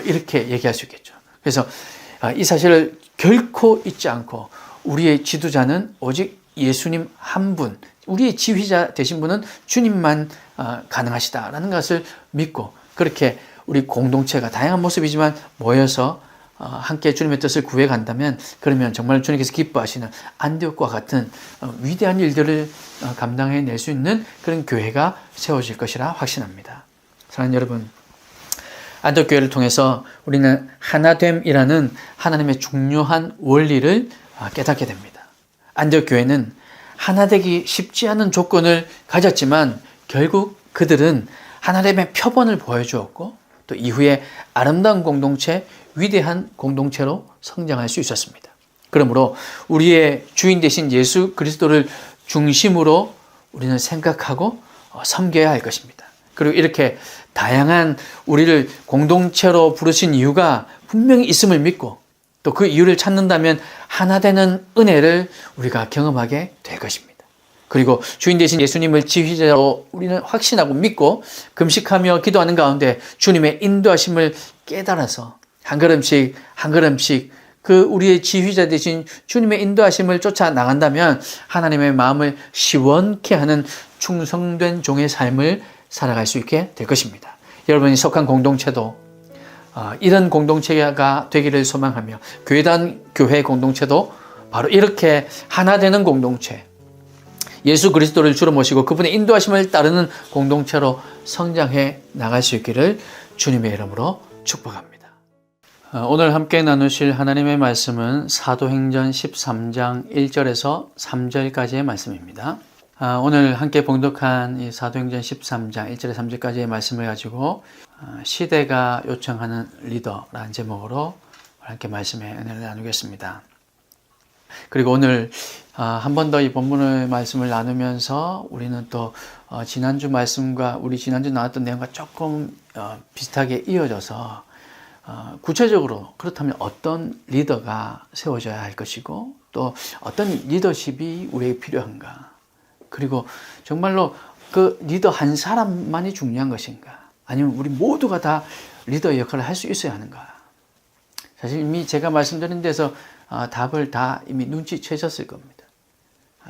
이렇게 얘기할 수 있겠죠. 그래서 이 사실을 결코 잊지 않고 우리의 지도자는 오직 예수님 한 분, 우리의 지휘자 되신 분은 주님만 가능하시다라는 것을 믿고 그렇게 우리 공동체가 다양한 모습이지만 모여서 함께 주님의 뜻을 구해 간다면 그러면 정말 주님께서 기뻐하시는 안디옥과 같은 위대한 일들을 감당해낼 수 있는 그런 교회가 세워질 것이라 확신합니다. 사랑하는 여러분, 안디옥 교회를 통해서 우리는 하나됨이라는 하나님의 중요한 원리를 깨닫게 됩니다. 안디옥 교회는 하나되기 쉽지 않은 조건을 가졌지만 결국 그들은 하나됨의 표본을 보여주었고 또 이후에 아름다운 공동체, 위대한 공동체로 성장할 수 있었습니다. 그러므로 우리의 주인 되신 예수 그리스도를 중심으로 우리는 생각하고 섬겨야 할 것입니다. 그리고 이렇게 다양한 우리를 공동체로 부르신 이유가 분명히 있음을 믿고 또 그 이유를 찾는다면 하나 되는 은혜를 우리가 경험하게 될 것입니다. 그리고 주인 되신 예수님을 지휘자로 우리는 확신하고 믿고 금식하며 기도하는 가운데 주님의 인도하심을 깨달아서 한 걸음씩 한 걸음씩 그 우리의 지휘자 되신 주님의 인도하심을 쫓아 나간다면 하나님의 마음을 시원케 하는 충성된 종의 삶을 살아갈 수 있게 될 것입니다. 여러분이 속한 공동체도 이런 공동체가 되기를 소망하며 교회 공동체도 바로 이렇게 하나 되는 공동체, 예수 그리스도를 주로 모시고 그분의 인도하심을 따르는 공동체로 성장해 나갈 수 있기를 주님의 이름으로 축복합니다. 오늘 함께 나누실 하나님의 말씀은 사도행전 13장 1절에서 3절까지의 말씀입니다. 오늘 함께 봉독한 이 사도행전 13장 1절에서 3절까지의 말씀을 가지고 시대가 요청하는 리더라는 제목으로 함께 말씀의 은혜를 나누겠습니다. 그리고 오늘 한 번 더 이 본문의 말씀을 나누면서 우리는 또 지난주 말씀과 우리 지난주 나왔던 내용과 조금 비슷하게 이어져서 구체적으로 그렇다면 어떤 리더가 세워져야 할 것이고 또 어떤 리더십이 우리에게 필요한가, 그리고 정말로 그 리더 한 사람만이 중요한 것인가, 아니면 우리 모두가 다 리더 역할을 할 수 있어야 하는가. 사실 이미 제가 말씀드린 데서 답을 다 이미 눈치채셨을 겁니다.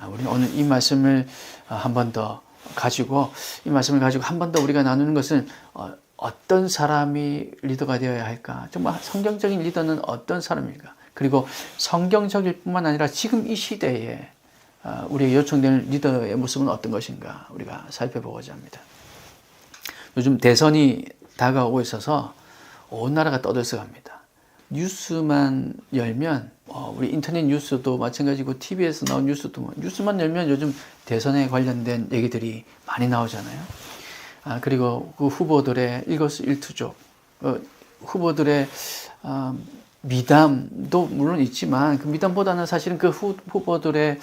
우리는 오늘 이 말씀을 한 번 더 가지고 한 번 더 우리가 나누는 것은 어떤 사람이 리더가 되어야 할까? 정말 성경적인 리더는 어떤 사람일까? 그리고 성경적일 뿐만 아니라 지금 이 시대에 우리에게 요청되는 리더의 모습은 어떤 것인가? 우리가 살펴보고자 합니다. 요즘 대선이 다가오고 있어서 온 나라가 떠들썩합니다. 뉴스만 열면 우리 인터넷 뉴스도 마찬가지고 TV에서 나온 뉴스만 열면 요즘 대선에 관련된 얘기들이 많이 나오잖아요. 그리고 그 후보들의 일거수일투족, 후보들의 미담도 물론 있지만 그 미담보다는 사실은 그 후보들의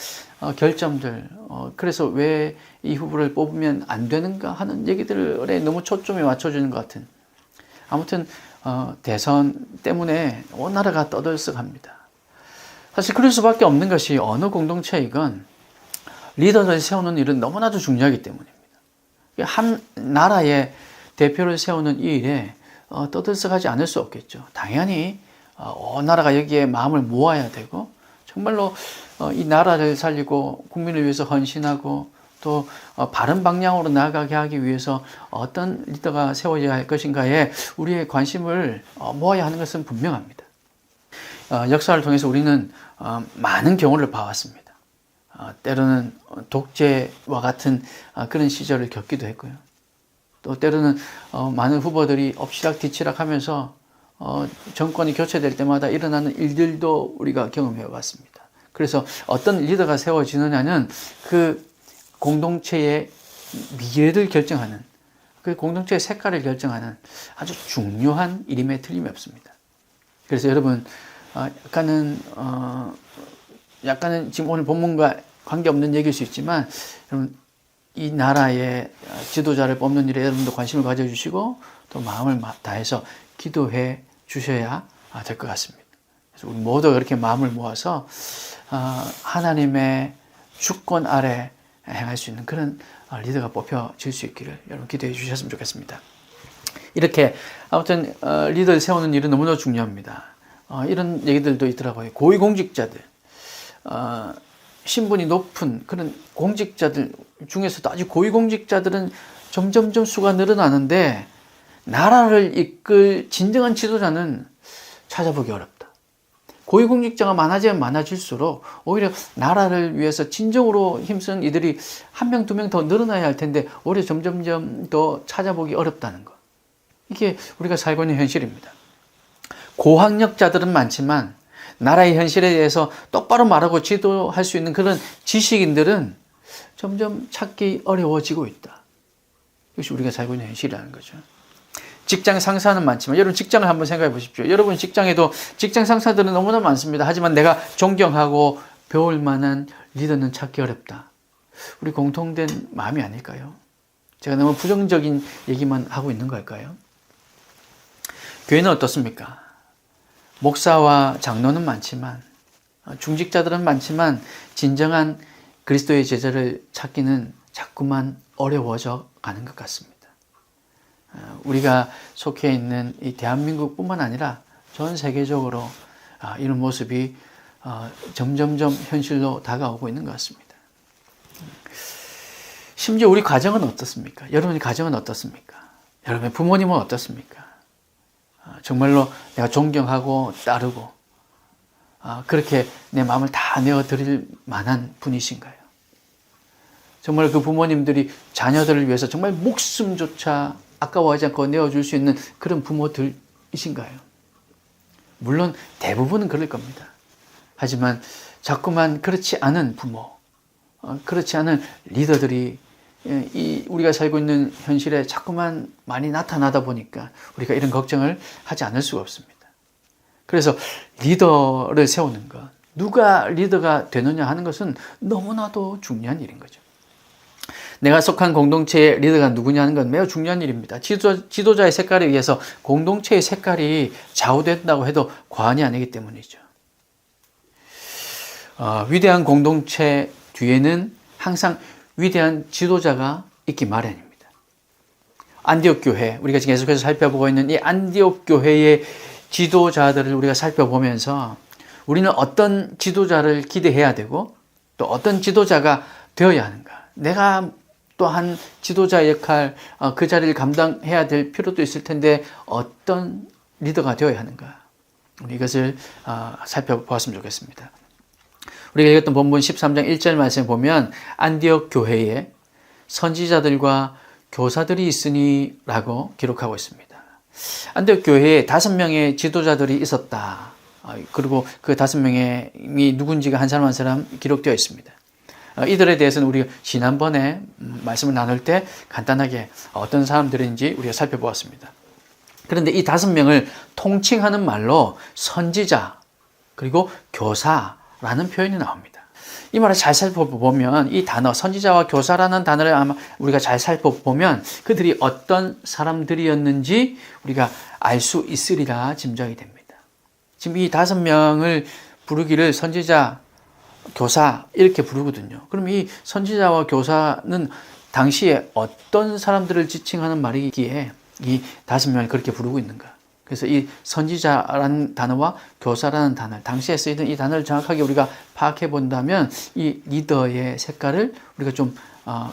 결점들, 그래서 왜 이 후보를 뽑으면 안 되는가 하는 얘기들에 너무 초점이 맞춰지는 것 같은, 아무튼 대선 때문에 온 나라가 떠들썩합니다. 사실 그럴 수밖에 없는 것이 어느 공동체이건 리더를 세우는 일은 너무나도 중요하기 때문입니다. 한 나라의 대표를 세우는 이 일에 떠들썩하지 않을 수 없겠죠. 당연히 온 나라가 여기에 마음을 모아야 되고, 정말로 이 나라를 살리고 국민을 위해서 헌신하고 또 바른 방향으로 나아가게 하기 위해서 어떤 리더가 세워져야 할 것인가에 우리의 관심을 모아야 하는 것은 분명합니다. 역사를 통해서 우리는 많은 경우를 봐왔습니다. 때로는 독재와 같은 그런 시절을 겪기도 했고요. 또 때로는 많은 후보들이 엎치락뒤치락 하면서 정권이 교체될 때마다 일어나는 일들도 우리가 경험해 왔습니다. 그래서 어떤 리더가 세워지느냐는 그 공동체의 미래를 결정하는, 그 공동체의 색깔을 결정하는 아주 중요한 일임에 틀림이 없습니다. 그래서 여러분, 약간은 지금 오늘 본문과 관계없는 얘기일 수 있지만, 여러분, 이 나라의 지도자를 뽑는 일에 여러분도 관심을 가져주시고 또 마음을 다해서 기도해 주셔야 될 것 같습니다. 그래서 우리 모두 이렇게 마음을 모아서 하나님의 주권 아래 행할 수 있는 그런 리더가 뽑혀질 수 있기를 여러분 기도해 주셨으면 좋겠습니다. 이렇게 아무튼 리더를 세우는 일은 너무나 중요합니다. 이런 얘기들도 있더라고요. 고위공직자들, 신분이 높은 그런 공직자들 중에서도 아주 고위공직자들은 점점점 수가 늘어나는데 나라를 이끌 진정한 지도자는 찾아보기 어렵다. 고위공직자가 많아지면 많아질수록 오히려 나라를 위해서 진정으로 힘쓴 이들이 한 명, 두 명 더 늘어나야 할 텐데 오히려 점점점 더 찾아보기 어렵다는 것. 이게 우리가 살고 있는 현실입니다. 고학력자들은 많지만 나라의 현실에 대해서 똑바로 말하고 지도할 수 있는 그런 지식인들은 점점 찾기 어려워지고 있다. 이것이 우리가 살고 있는 현실이라는 거죠. 직장 상사는 많지만 여러분 직장을 한번 생각해 보십시오. 여러분 직장에도 직장 상사들은 너무나 많습니다. 하지만 내가 존경하고 배울 만한 리더는 찾기 어렵다. 우리 공통된 마음이 아닐까요? 제가 너무 부정적인 얘기만 하고 있는 걸까요? 교회는 어떻습니까? 목사와 장로는 많지만, 중직자들은 많지만 진정한 그리스도의 제자를 찾기는 자꾸만 어려워져 가는 것 같습니다. 우리가 속해 있는 이 대한민국뿐만 아니라 전 세계적으로 이런 모습이 점점점 현실로 다가오고 있는 것 같습니다. 심지어 우리 가정은 어떻습니까? 여러분의 가정은 어떻습니까? 여러분의 부모님은 어떻습니까? 정말로 내가 존경하고 따르고 그렇게 내 마음을 다 내어드릴 만한 분이신가요? 정말 그 부모님들이 자녀들을 위해서 정말 목숨조차 아까워하지 않고 내어줄 수 있는 그런 부모들이신가요? 물론 대부분은 그럴 겁니다. 하지만 자꾸만 그렇지 않은 부모, 그렇지 않은 리더들이 우리가 살고 있는 현실에 자꾸만 많이 나타나다 보니까 우리가 이런 걱정을 하지 않을 수가 없습니다. 그래서 리더를 세우는 것, 누가 리더가 되느냐 하는 것은 너무나도 중요한 일인 거죠. 내가 속한 공동체의 리더가 누구냐 하는 건 매우 중요한 일입니다. 지도자의 색깔에 의해서 공동체의 색깔이 좌우된다고 해도 과언이 아니기 때문이죠. 위대한 공동체 뒤에는 항상 위대한 지도자가 있기 마련입니다. 안디옥 교회, 우리가 지금 계속해서 살펴보고 있는 이 안디옥 교회의 지도자들을 우리가 살펴보면서 우리는 어떤 지도자를 기대해야 되고 또 어떤 지도자가 되어야 하는가. 내가 또한 지도자 역할, 그 자리를 감당해야 될 필요도 있을 텐데 어떤 리더가 되어야 하는가. 우리 이것을 살펴보았으면 좋겠습니다. 우리가 읽었던 본문 13장 1절 말씀에 보면 안디옥 교회에 선지자들과 교사들이 있으니 라고 기록하고 있습니다. 안디옥 교회에 5명의 지도자들이 있었다. 그리고 그 5명이 누군지가 한 사람 한 사람 기록되어 있습니다. 이들에 대해서는 우리가 지난번에 말씀을 나눌 때 간단하게 어떤 사람들인지 우리가 살펴보았습니다. 그런데 이 5명을 통칭하는 말로 선지자 그리고 교사라는 표현이 나옵니다. 이 말을 잘 살펴보면 이 단어 선지자와 교사라는 단어를 아마 우리가 잘 살펴보면 그들이 어떤 사람들이었는지 우리가 알 수 있으리라 짐작이 됩니다. 지금 이 5명을 부르기를 선지자, 교사 이렇게 부르거든요. 그럼 이 선지자와 교사는 당시에 어떤 사람들을 지칭하는 말이기에 이 5명을 그렇게 부르고 있는가? 그래서 이 선지자라는 단어와 교사라는 단어, 당시에 쓰이던 이 단어를 정확하게 우리가 파악해 본다면 이 리더의 색깔을 우리가 좀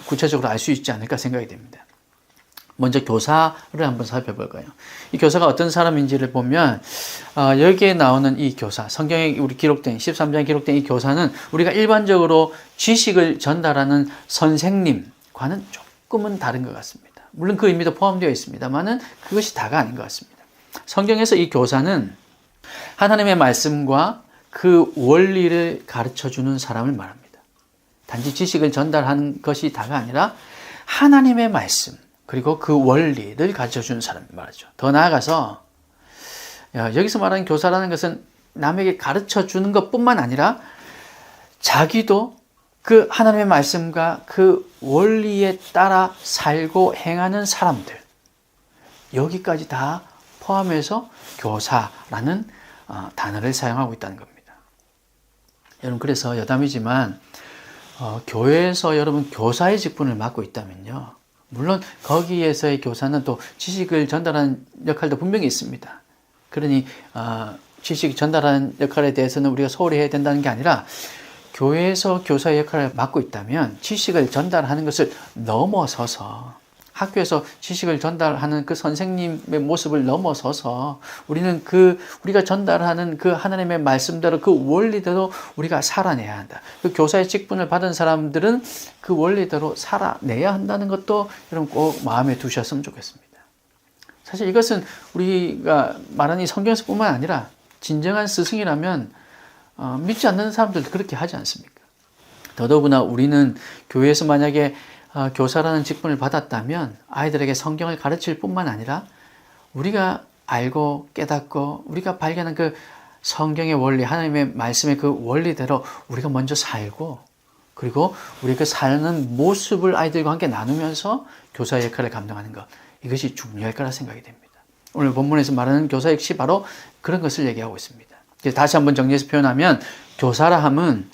구체적으로 알 수 있지 않을까 생각이 됩니다. 먼저 교사를 한번 살펴볼까요? 이 교사가 어떤 사람인지를 보면 여기에 나오는 이 교사, 성경에 우리 기록된 13장에 기록된 이 교사는 우리가 일반적으로 지식을 전달하는 선생님과는 조금은 다른 것 같습니다. 물론 그 의미도 포함되어 있습니다만은 그것이 다가 아닌 것 같습니다. 성경에서 이 교사는 하나님의 말씀과 그 원리를 가르쳐주는 사람을 말합니다. 단지 지식을 전달하는 것이 다가 아니라 하나님의 말씀 그리고 그 원리를 가르쳐주는 사람을 말하죠. 더 나아가서 여기서 말하는 교사라는 것은 남에게 가르쳐주는 것뿐만 아니라 자기도 그 하나님의 말씀과 그 원리에 따라 살고 행하는 사람들 여기까지 다 포함해서 교사라는 단어를 사용하고 있다는 겁니다. 여러분 그래서 여담이지만 교회에서 여러분 교사의 직분을 맡고 있다면요. 물론 거기에서의 교사는 또 지식을 전달하는 역할도 분명히 있습니다. 그러니 지식 전달하는 역할에 대해서는 우리가 소홀히 해야 된다는 게 아니라 교회에서 교사의 역할을 맡고 있다면 지식을 전달하는 것을 넘어서서 학교에서 지식을 전달하는 그 선생님의 모습을 넘어서서 우리는 우리가 전달하는 그 하나님의 말씀대로 그 원리대로 우리가 살아내야 한다. 그 교사의 직분을 받은 사람들은 그 원리대로 살아내야 한다는 것도 여러분 꼭 마음에 두셨으면 좋겠습니다. 사실 이것은 우리가 말하는 이 성경에서뿐만 아니라 진정한 스승이라면 믿지 않는 사람들도 그렇게 하지 않습니까? 더더구나 우리는 교회에서 만약에 교사라는 직분을 받았다면 아이들에게 성경을 가르칠 뿐만 아니라 우리가 알고 깨닫고 우리가 발견한 그 성경의 원리, 하나님의 말씀의 그 원리대로 우리가 먼저 살고 그리고 우리 그 사는 모습을 아이들과 함께 나누면서 교사의 역할을 감당하는 것 이것이 중요할 거라 생각이 됩니다. 오늘 본문에서 말하는 교사 역시 바로 그런 것을 얘기하고 있습니다. 다시 한번 정리해서 표현하면 교사라 함은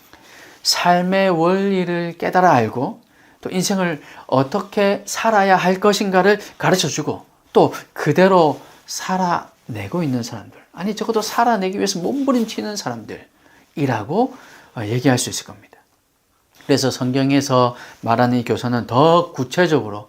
삶의 원리를 깨달아 알고 또 인생을 어떻게 살아야 할 것인가를 가르쳐주고 또 그대로 살아내고 있는 사람들 아니 적어도 살아내기 위해서 몸부림치는 사람들이라고 얘기할 수 있을 겁니다. 그래서 성경에서 말하는 이 교사는 더 구체적으로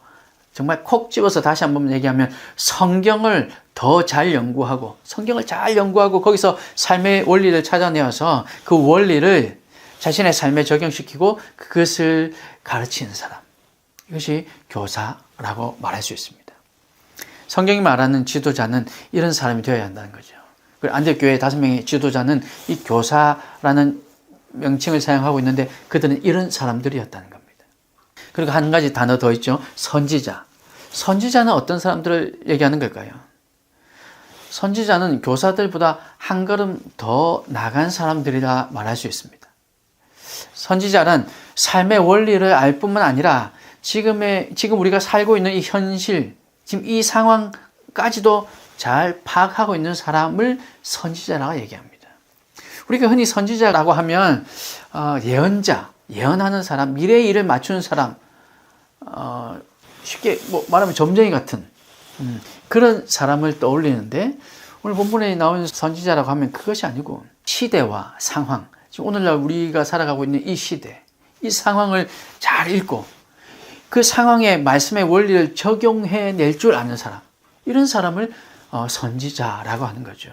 정말 콕 집어서 다시 한번 얘기하면 성경을 더 잘 연구하고 성경을 잘 연구하고 거기서 삶의 원리를 찾아내어서 그 원리를 자신의 삶에 적용시키고 그것을 가르치는 사람. 이것이 교사라고 말할 수 있습니다. 성경이 말하는 지도자는 이런 사람이 되어야 한다는 거죠. 안디옥교회 5명의 지도자는 이 교사라는 명칭을 사용하고 있는데 그들은 이런 사람들이었다는 겁니다. 그리고 한 가지 단어 더 있죠. 선지자. 선지자는 어떤 사람들을 얘기하는 걸까요? 선지자는 교사들보다 한 걸음 더 나간 사람들이라 말할 수 있습니다. 선지자는 삶의 원리를 알 뿐만 아니라 지금 우리가 살고 있는 이 현실, 지금 이 상황까지도 잘 파악하고 있는 사람을 선지자라고 얘기합니다. 우리가 흔히 선지자라고 하면 예언자, 예언하는 사람, 미래의 일을 맞추는 사람, 쉽게 말하면 점쟁이 같은 그런 사람을 떠올리는데 오늘 본문에 나오는 선지자라고 하면 그것이 아니고 시대와 상황, 지금 오늘날 우리가 살아가고 있는 이 시대, 이 상황을 잘 읽고 그 상황에 말씀의 원리를 적용해낼 줄 아는 사람, 이런 사람을 선지자라고 하는 거죠.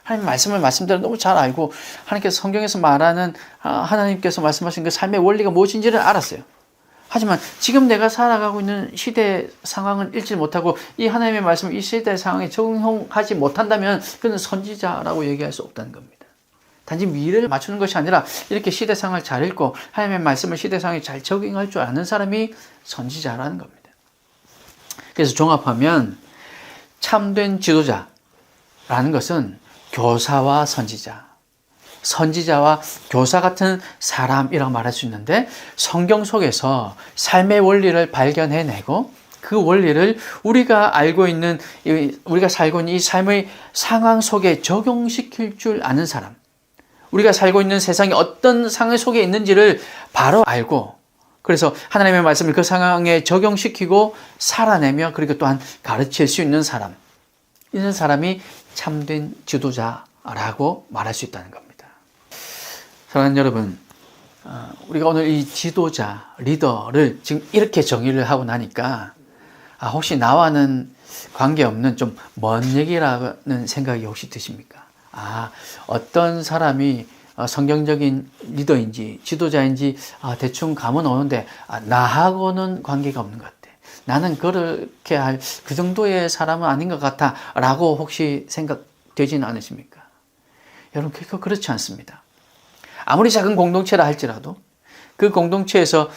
하나님 말씀을 말씀대로 너무 잘 알고 하나님께서 성경에서 말하는 하나님께서 말씀하신 그 삶의 원리가 무엇인지를 알았어요. 하지만 지금 내가 살아가고 있는 시대 상황을 읽지 못하고 이 하나님의 말씀을 이 시대 상황에 적용하지 못한다면 그는 선지자라고 얘기할 수 없다는 겁니다. 단지 미래를 맞추는 것이 아니라 이렇게 시대 상황을 잘 읽고 하나님의 말씀을 시대 상황에 잘 적용할 줄 아는 사람이 선지자라는 겁니다. 그래서 종합하면 참된 지도자라는 것은 교사와 선지자와 교사 같은 사람이라고 말할 수 있는데, 성경 속에서 삶의 원리를 발견해내고 그 원리를 우리가 살고 있는 이 삶의 상황 속에 적용시킬 줄 아는 사람, 우리가 살고 있는 세상이 어떤 상황 속에 있는지를 바로 알고, 그래서 하나님의 말씀을 그 상황에 적용시키고 살아내며, 그리고 또한 가르칠 수 있는 사람, 이런 사람이 참된 지도자라고 말할 수 있다는 겁니다. 사랑하는 여러분, 우리가 오늘 이 지도자, 리더를 지금 이렇게 정의를 하고 나니까 혹시 나와는 관계없는 좀 먼 얘기라는 생각이 혹시 드십니까? 어떤 사람이 성경적인 리더인지 지도자인지 대충 감은 오는데 나하고는 관계가 없는 것 같아. 나는 그렇게 할 그 정도의 사람은 아닌 것 같아 라고 혹시 생각되지는 않으십니까? 여러분, 그렇지 않습니다. 아무리 작은 공동체라 할지라도 그 공동체에서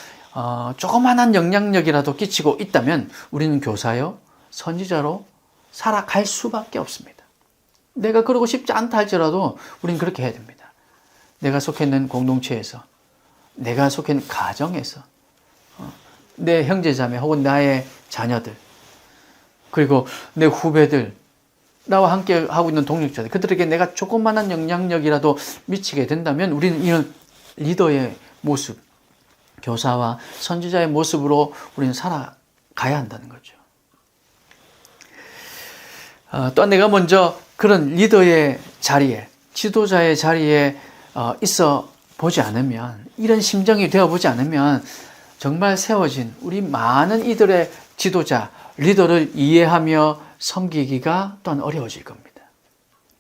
조그만한 영향력이라도 끼치고 있다면 우리는 교사요, 선지자로 살아갈 수밖에 없습니다. 내가 그러고 싶지 않다 할지라도 우리는 그렇게 해야 됩니다. 내가 속해 있는 공동체에서, 내가 속해 있는 가정에서, 내 형제자매 혹은 나의 자녀들, 그리고 내 후배들, 나와 함께 하고 있는 동력자들, 그들에게 내가 조그만한 영향력이라도 미치게 된다면 우리는 이런 리더의 모습, 교사와 선지자의 모습으로 우리는 살아가야 한다는 거죠. 또한 내가 먼저 그런 리더의 자리에, 지도자의 자리에 있어 보지 않으면, 이런 심정이 되어 보지 않으면 정말 세워진 우리 많은 이들의 지도자, 리더를 이해하며 섬기기가 또한 어려워질 겁니다.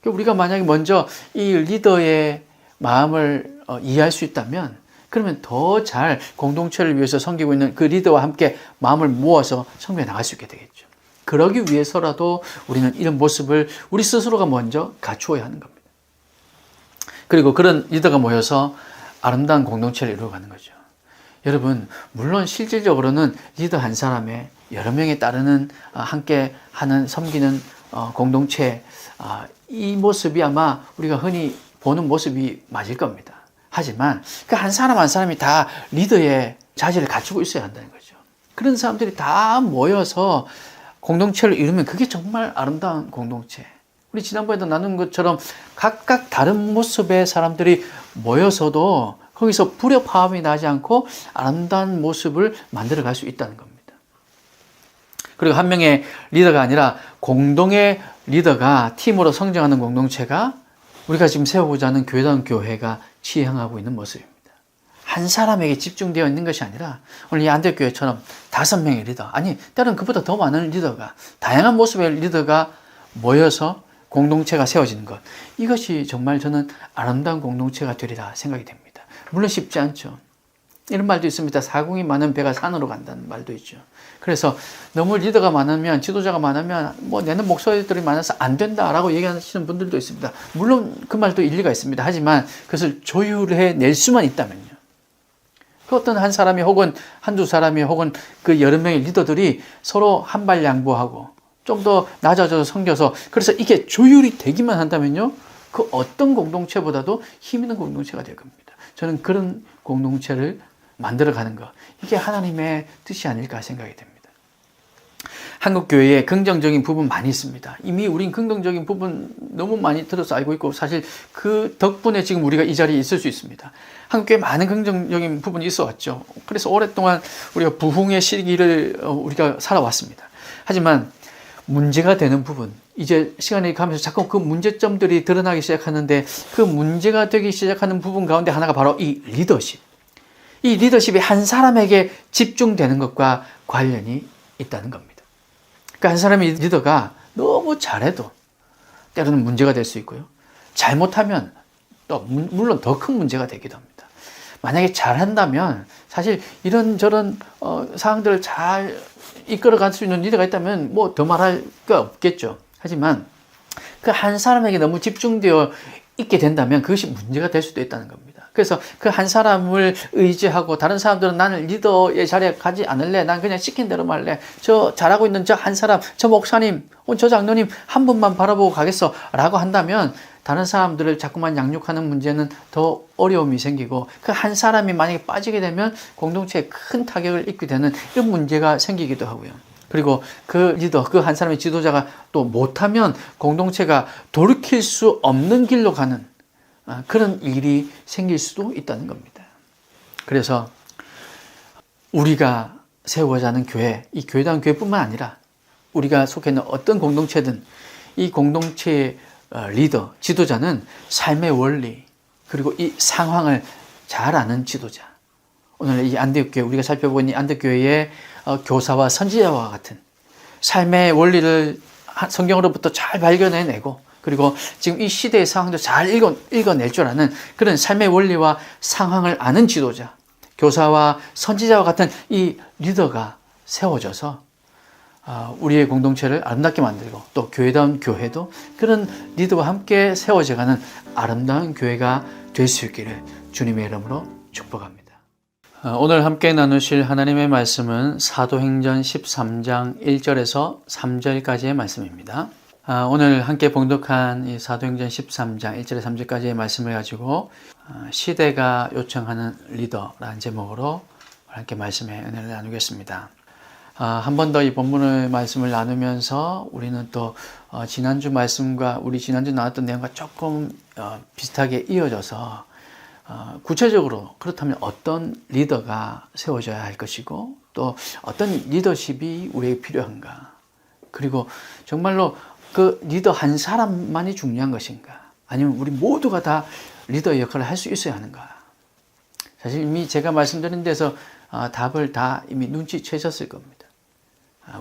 우리가 만약에 먼저 이 리더의 마음을 이해할 수 있다면, 그러면 더 잘 공동체를 위해서 섬기고 있는 그 리더와 함께 마음을 모아서 섬겨 나갈 수 있게 되겠죠. 그러기 위해서라도 우리는 이런 모습을 우리 스스로가 먼저 갖추어야 하는 겁니다. 그리고 그런 리더가 모여서 아름다운 공동체를 이루어가는 거죠. 여러분, 물론 실질적으로는 리더 한 사람에 여러 명에 따르는 함께 하는 섬기는 공동체, 이 모습이 아마 우리가 흔히 보는 모습이 맞을 겁니다. 하지만 그 한 사람 한 사람이 다 리더의 자질을 갖추고 있어야 한다는 거죠. 그런 사람들이 다 모여서 공동체를 이루면 그게 정말 아름다운 공동체. 우리 지난번에도 나눈 것처럼 각각 다른 모습의 사람들이 모여서도 거기서 불협화음이 나지 않고 아름다운 모습을 만들어갈 수 있다는 겁니다. 그리고 한 명의 리더가 아니라 공동의 리더가 팀으로 성장하는 공동체가 우리가 지금 세워보자 하는 교회다운 교회가 지향하고 있는 모습입니다. 한 사람에게 집중되어 있는 것이 아니라 오늘 이 안대교회처럼 5명의 리더, 아니 때로는 그보다 더 많은 리더가, 다양한 모습의 리더가 모여서 공동체가 세워지는 것, 이것이 정말 저는 아름다운 공동체가 되리라 생각이 됩니다. 물론 쉽지 않죠. 이런 말도 있습니다. 사공이 많은 배가 산으로 간다는 말도 있죠. 그래서 너무 리더가 많으면, 지도자가 많으면 내는 목소리들이 많아서 안 된다라고 얘기하시는 분들도 있습니다. 물론 그 말도 일리가 있습니다. 하지만 그것을 조율해낼 수만 있다면요. 그 어떤 한 사람이 혹은 한두 사람이 혹은 그 여러 명의 리더들이 서로 한 발 양보하고 좀 더 낮아져서 섬겨서, 그래서 이게 조율이 되기만 한다면요, 그 어떤 공동체보다도 힘 있는 공동체가 될 겁니다. 저는 그런 공동체를 만들어가는 것, 이게 하나님의 뜻이 아닐까 생각이 됩니다. 한국 교회에 긍정적인 부분 많이 있습니다. 이미 우린 긍정적인 부분 너무 많이 들어서 알고 있고, 사실 그 덕분에 지금 우리가 이 자리에 있을 수 있습니다. 한국 교회에 많은 긍정적인 부분이 있어 왔죠. 그래서 오랫동안 우리가 부흥의 시기를 우리가 살아왔습니다. 하지만 문제가 되는 부분, 이제 시간이 가면서 자꾸 그 문제점들이 드러나기 시작하는데, 그 문제가 되기 시작하는 부분 가운데 하나가 바로 이 리더십. 이 리더십이 한 사람에게 집중되는 것과 관련이 있다는 겁니다. 그러니까 한 사람의 리더가 너무 잘해도 때로는 문제가 될 수 있고요. 잘못하면 또 물론 더 큰 문제가 되기도 합니다. 만약에 잘한다면 사실 이런저런 상황들을 잘 이끌어갈 수 있는 리더가 있다면 더 말할 게 없겠죠. 하지만 그 한 사람에게 너무 집중되어 있게 된다면 그것이 문제가 될 수도 있다는 겁니다. 그래서 그 한 사람을 의지하고 다른 사람들은 나는 리더의 자리에 가지 않을래. 난 그냥 시킨 대로만 할래. 저 잘하고 있는 저 한 사람, 저 목사님, 저 장로님 한 분만 바라보고 가겠어 라고 한다면 다른 사람들을 자꾸만 양육하는 문제는 더 어려움이 생기고 그 한 사람이 만약에 빠지게 되면 공동체에 큰 타격을 입게 되는 이런 문제가 생기기도 하고요. 그리고 그 리더, 그 한 사람의 지도자가 또 못하면 공동체가 돌이킬 수 없는 길로 가는 그런 일이 생길 수도 있다는 겁니다. 그래서 우리가 세우고자 하는 교회, 이 교회다운 교회뿐만 아니라 우리가 속해 있는 어떤 공동체든 이 공동체의 리더, 지도자는 삶의 원리 그리고 이 상황을 잘 아는 지도자. 오늘 이 안디옥교회, 우리가 살펴보고 있는 안디옥교회의 교사와 선지자와 같은 삶의 원리를 성경으로부터 잘 발견해내고 그리고 지금 이 시대의 상황도 잘 읽어낼 줄 아는 그런 삶의 원리와 상황을 아는 지도자, 교사와 선지자와 같은 이 리더가 세워져서 우리의 공동체를 아름답게 만들고 또 교회다운 교회도 그런 리더와 함께 세워져가는 아름다운 교회가 될 수 있기를 주님의 이름으로 축복합니다. 오늘 함께 나누실 하나님의 말씀은 사도행전 13장 1절에서 3절까지의 말씀입니다. 오늘 함께 봉독한 이 사도행전 13장 1절에서 3절까지의 말씀을 가지고 시대가 요청하는 리더라는 제목으로 함께 말씀의 은혜를 나누겠습니다. 한 번 더 이 본문의 말씀을 나누면서 우리는 또 지난주 말씀과 우리 지난주 나왔던 내용과 조금 비슷하게 이어져서 구체적으로 그렇다면 어떤 리더가 세워져야 할 것이고 또 어떤 리더십이 우리에게 필요한가, 그리고 정말로 그 리더 한 사람만이 중요한 것인가, 아니면 우리 모두가 다 리더의 역할을 할 수 있어야 하는가. 사실 이미 제가 말씀드린 데서 답을 다 이미 눈치채셨을 겁니다.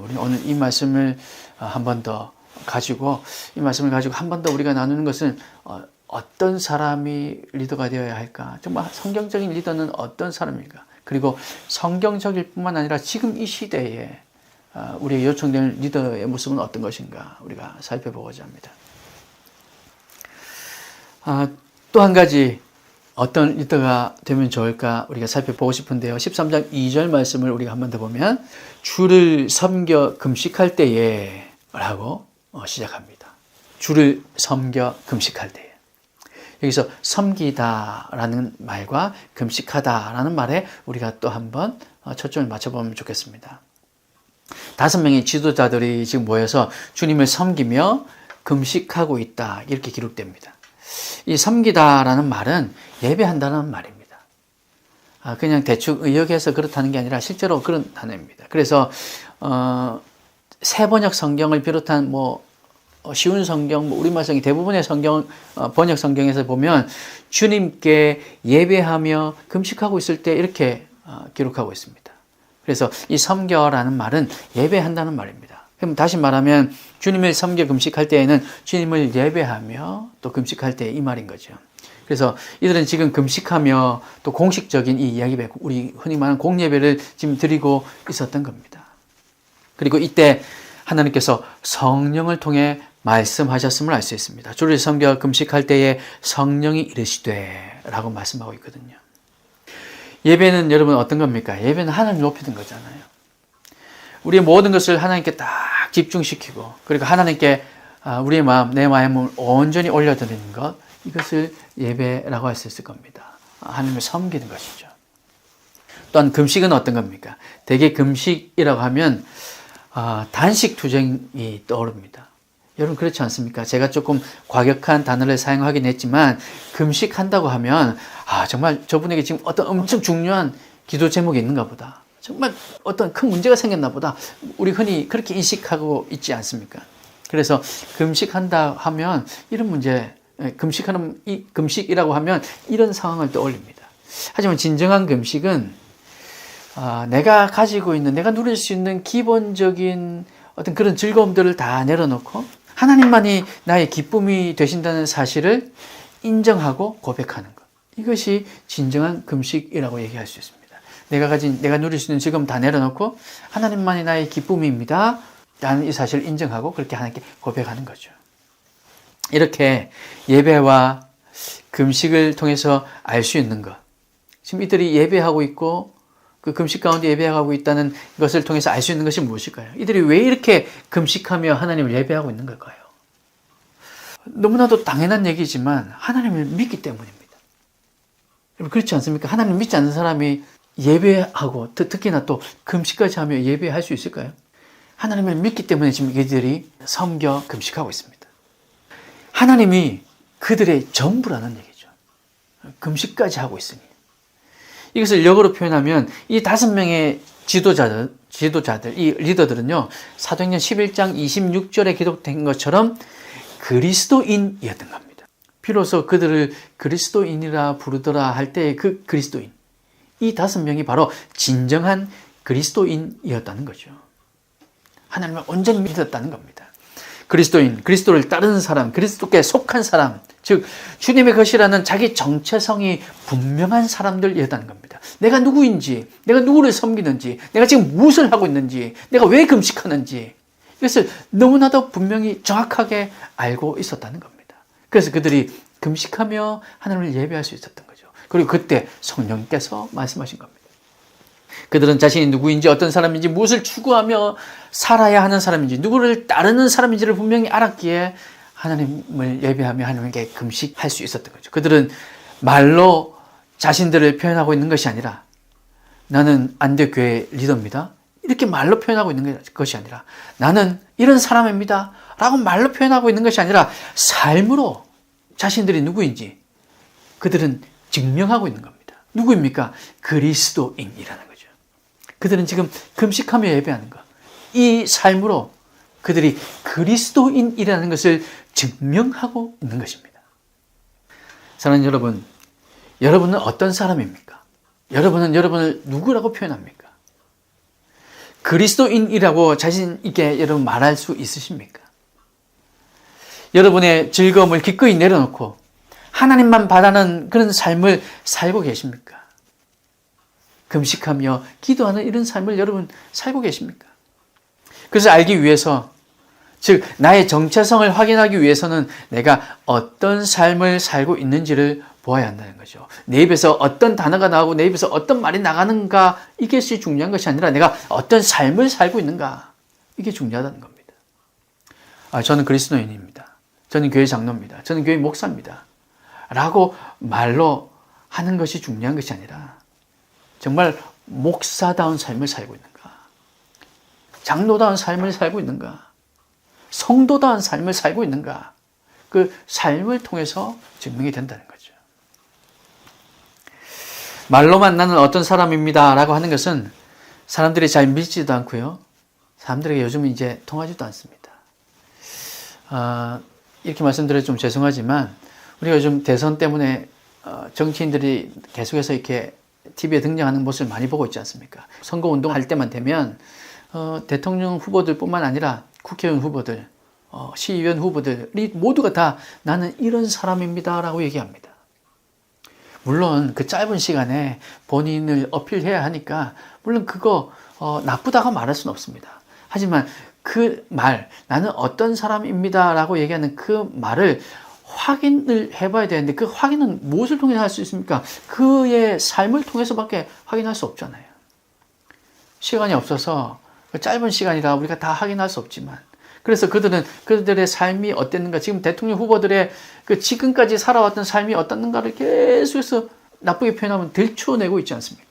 우리 오늘 이 말씀을 한 번 더 가지고 한 번 더 우리가 나누는 것은 어떤 사람이 리더가 되어야 할까? 정말 성경적인 리더는 어떤 사람일까? 그리고 성경적일 뿐만 아니라 지금 이 시대에 우리에게 요청되는 리더의 모습은 어떤 것인가? 우리가 살펴보고자 합니다. 또 한 가지 어떤 리더가 되면 좋을까 우리가 살펴보고 싶은데요. 13장 2절 말씀을 우리가 한 번 더 보면 주를 섬겨 금식할 때에 라고 시작합니다. 주를 섬겨 금식할 때에. 여기서 섬기다라는 말과 금식하다라는 말에 우리가 또 한번 초점을 맞춰보면 좋겠습니다. 5명의 지도자들이 지금 모여서 주님을 섬기며 금식하고 있다 이렇게 기록됩니다. 이 섬기다라는 말은 예배한다는 말입니다. 그냥 대충 의역해서 그렇다는 게 아니라 실제로 그런 단어입니다. 그래서 새 번역 성경을 비롯한 쉬운 성경, 우리말 성경 대부분의 성경 번역 성경에서 보면 주님께 예배하며 금식하고 있을 때 이렇게 기록하고 있습니다. 그래서 이 섬겨라는 말은 예배한다는 말입니다. 그럼 다시 말하면 주님을 섬겨 금식할 때에는 주님을 예배하며 또 금식할 때 이 말인 거죠. 그래서 이들은 지금 금식하며 또 공식적인 이 예배, 우리 흔히 말하는 공예배를 지금 드리고 있었던 겁니다. 그리고 이때 하나님께서 성령을 통해 말씀하셨음을 알 수 있습니다. 주를 섬겨 금식할 때에 성령이 이르시되 라고 말씀하고 있거든요. 예배는 여러분 어떤 겁니까? 예배는 하나님 높이는 거잖아요. 우리의 모든 것을 하나님께 딱 집중시키고 그리고 하나님께 우리의 마음, 내 마음을 온전히 올려드리는 것, 이것을 예배라고 할 수 있을 겁니다. 하나님을 섬기는 것이죠. 또한 금식은 어떤 겁니까? 대개 금식이라고 하면 단식 투쟁이 떠오릅니다. 여러분 그렇지 않습니까? 제가 조금 과격한 단어를 사용하긴 했지만 금식한다고 하면 정말 저분에게 지금 어떤 엄청 중요한 기도 제목이 있는가 보다. 정말 어떤 큰 문제가 생겼나 보다. 우리 흔히 그렇게 인식하고 있지 않습니까? 그래서 금식한다 하면 이런 문제, 금식이라고 하면 이런 상황을 떠올립니다. 하지만 진정한 금식은 내가 가지고 있는, 내가 누릴 수 있는 기본적인 어떤 그런 즐거움들을 다 내려놓고 하나님만이 나의 기쁨이 되신다는 사실을 인정하고 고백하는 것. 이것이 진정한 금식이라고 얘기할 수 있습니다. 내가 누릴 수 있는 즐거움 다 내려놓고 하나님만이 나의 기쁨입니다. 라는 이 사실을 인정하고 그렇게 하나님께 고백하는 거죠. 이렇게 예배와 금식을 통해서 알 수 있는 것. 지금 이들이 예배하고 있고 그 금식 가운데 예배하고 있다는 것을 통해서 알 수 있는 것이 무엇일까요? 이들이 왜 이렇게 금식하며 하나님을 예배하고 있는 걸까요? 너무나도 당연한 얘기지만 하나님을 믿기 때문입니다. 그렇지 않습니까? 하나님을 믿지 않는 사람이 예배하고 특히나 또 금식까지 하며 예배할 수 있을까요? 하나님을 믿기 때문에 지금 이들이 섬겨 금식하고 있습니다. 하나님이 그들의 전부라는 얘기죠. 금식까지 하고 있으니. 이것을 역으로 표현하면 이 5명의 지도자들, 이 리더들은요, 사도행전 11장 26절에 기록된 것처럼 그리스도인이었던 겁니다. 비로소 그들을 그리스도인이라 부르더라 할 때의 그 그리스도인. 이 5명이 바로 진정한 그리스도인이었다는 거죠. 하나님을 온전히 믿었다는 겁니다. 그리스도인, 그리스도를 따르는 사람, 그리스도께 속한 사람, 즉 주님의 것이라는 자기 정체성이 분명한 사람들이었다는 겁니다. 내가 누구인지, 내가 누구를 섬기는지, 내가 지금 무엇을 하고 있는지, 내가 왜 금식하는지 이것을 너무나도 분명히 정확하게 알고 있었다는 겁니다. 그래서 그들이 금식하며 하나님을 예배할 수 있었던 거죠. 그리고 그때 성령께서 말씀하신 겁니다. 그들은 자신이 누구인지, 어떤 사람인지, 무엇을 추구하며 살아야 하는 사람인지, 누구를 따르는 사람인지를 분명히 알았기에 하나님을 예배하며 하나님께 금식할 수 있었던 거죠. 그들은 말로 자신들을 표현하고 있는 것이 아니라 나는 안대교회 리더입니다. 이렇게 말로 표현하고 있는 것이 아니라 나는 이런 사람입니다. 라고 말로 표현하고 있는 것이 아니라 삶으로 자신들이 누구인지 그들은 증명하고 있는 겁니다. 누구입니까? 그리스도인이라는 거죠. 그들은 지금 금식하며 예배하는 것. 이 삶으로 그들이 그리스도인이라는 것을 증명하고 있는 것입니다. 사랑하는 여러분, 여러분은 어떤 사람입니까? 여러분은 여러분을 누구라고 표현합니까? 그리스도인이라고 자신 있게 여러분 말할 수 있으십니까? 여러분의 즐거움을 기꺼이 내려놓고 하나님만 바라는 그런 삶을 살고 계십니까? 금식하며 기도하는 이런 삶을 여러분 살고 계십니까? 그래서 알기 위해서, 즉 나의 정체성을 확인하기 위해서는 내가 어떤 삶을 살고 있는지를 보아야 한다는 거죠. 내 입에서 어떤 단어가 나오고 내 입에서 어떤 말이 나가는가, 이것이 중요한 것이 아니라 내가 어떤 삶을 살고 있는가, 이게 중요하다는 겁니다. 저는 그리스도인입니다. 저는 교회 장로입니다. 저는 교회 목사입니다. 라고 말로 하는 것이 중요한 것이 아니라 정말 목사다운 삶을 살고 있는가, 장로다운 삶을 살고 있는가, 성도다운 삶을 살고 있는가, 그 삶을 통해서 증명이 된다는 거죠. 말로만 나는 어떤 사람입니다 라고 하는 것은 사람들이 잘 믿지도 않고요, 사람들에게 요즘은 이제 통하지도 않습니다. 이렇게 말씀드려서 좀 죄송하지만 우리가 요즘 대선 때문에 정치인들이 계속해서 이렇게 TV에 등장하는 모습을 많이 보고 있지 않습니까? 선거운동할 때만 되면 대통령 후보들뿐만 아니라 국회의원 후보들, 시의원 후보들이 모두가 다 나는 이런 사람입니다 라고 얘기합니다. 물론 그 짧은 시간에 본인을 어필해야 하니까 물론 그거 나쁘다고 말할 수는 없습니다. 하지만 그 말, 나는 어떤 사람입니다 라고 얘기하는 그 말을 확인을 해봐야 되는데 그 확인은 무엇을 통해서 할 수 있습니까? 그의 삶을 통해서밖에 확인할 수 없잖아요. 시간이 없어서 짧은 시간이라 우리가 다 확인할 수 없지만, 그래서 그들의 삶이 어땠는가, 지금 대통령 후보들의 그 지금까지 살아왔던 삶이 어떻는가를 계속해서 나쁘게 표현하면 들추어내고 있지 않습니까?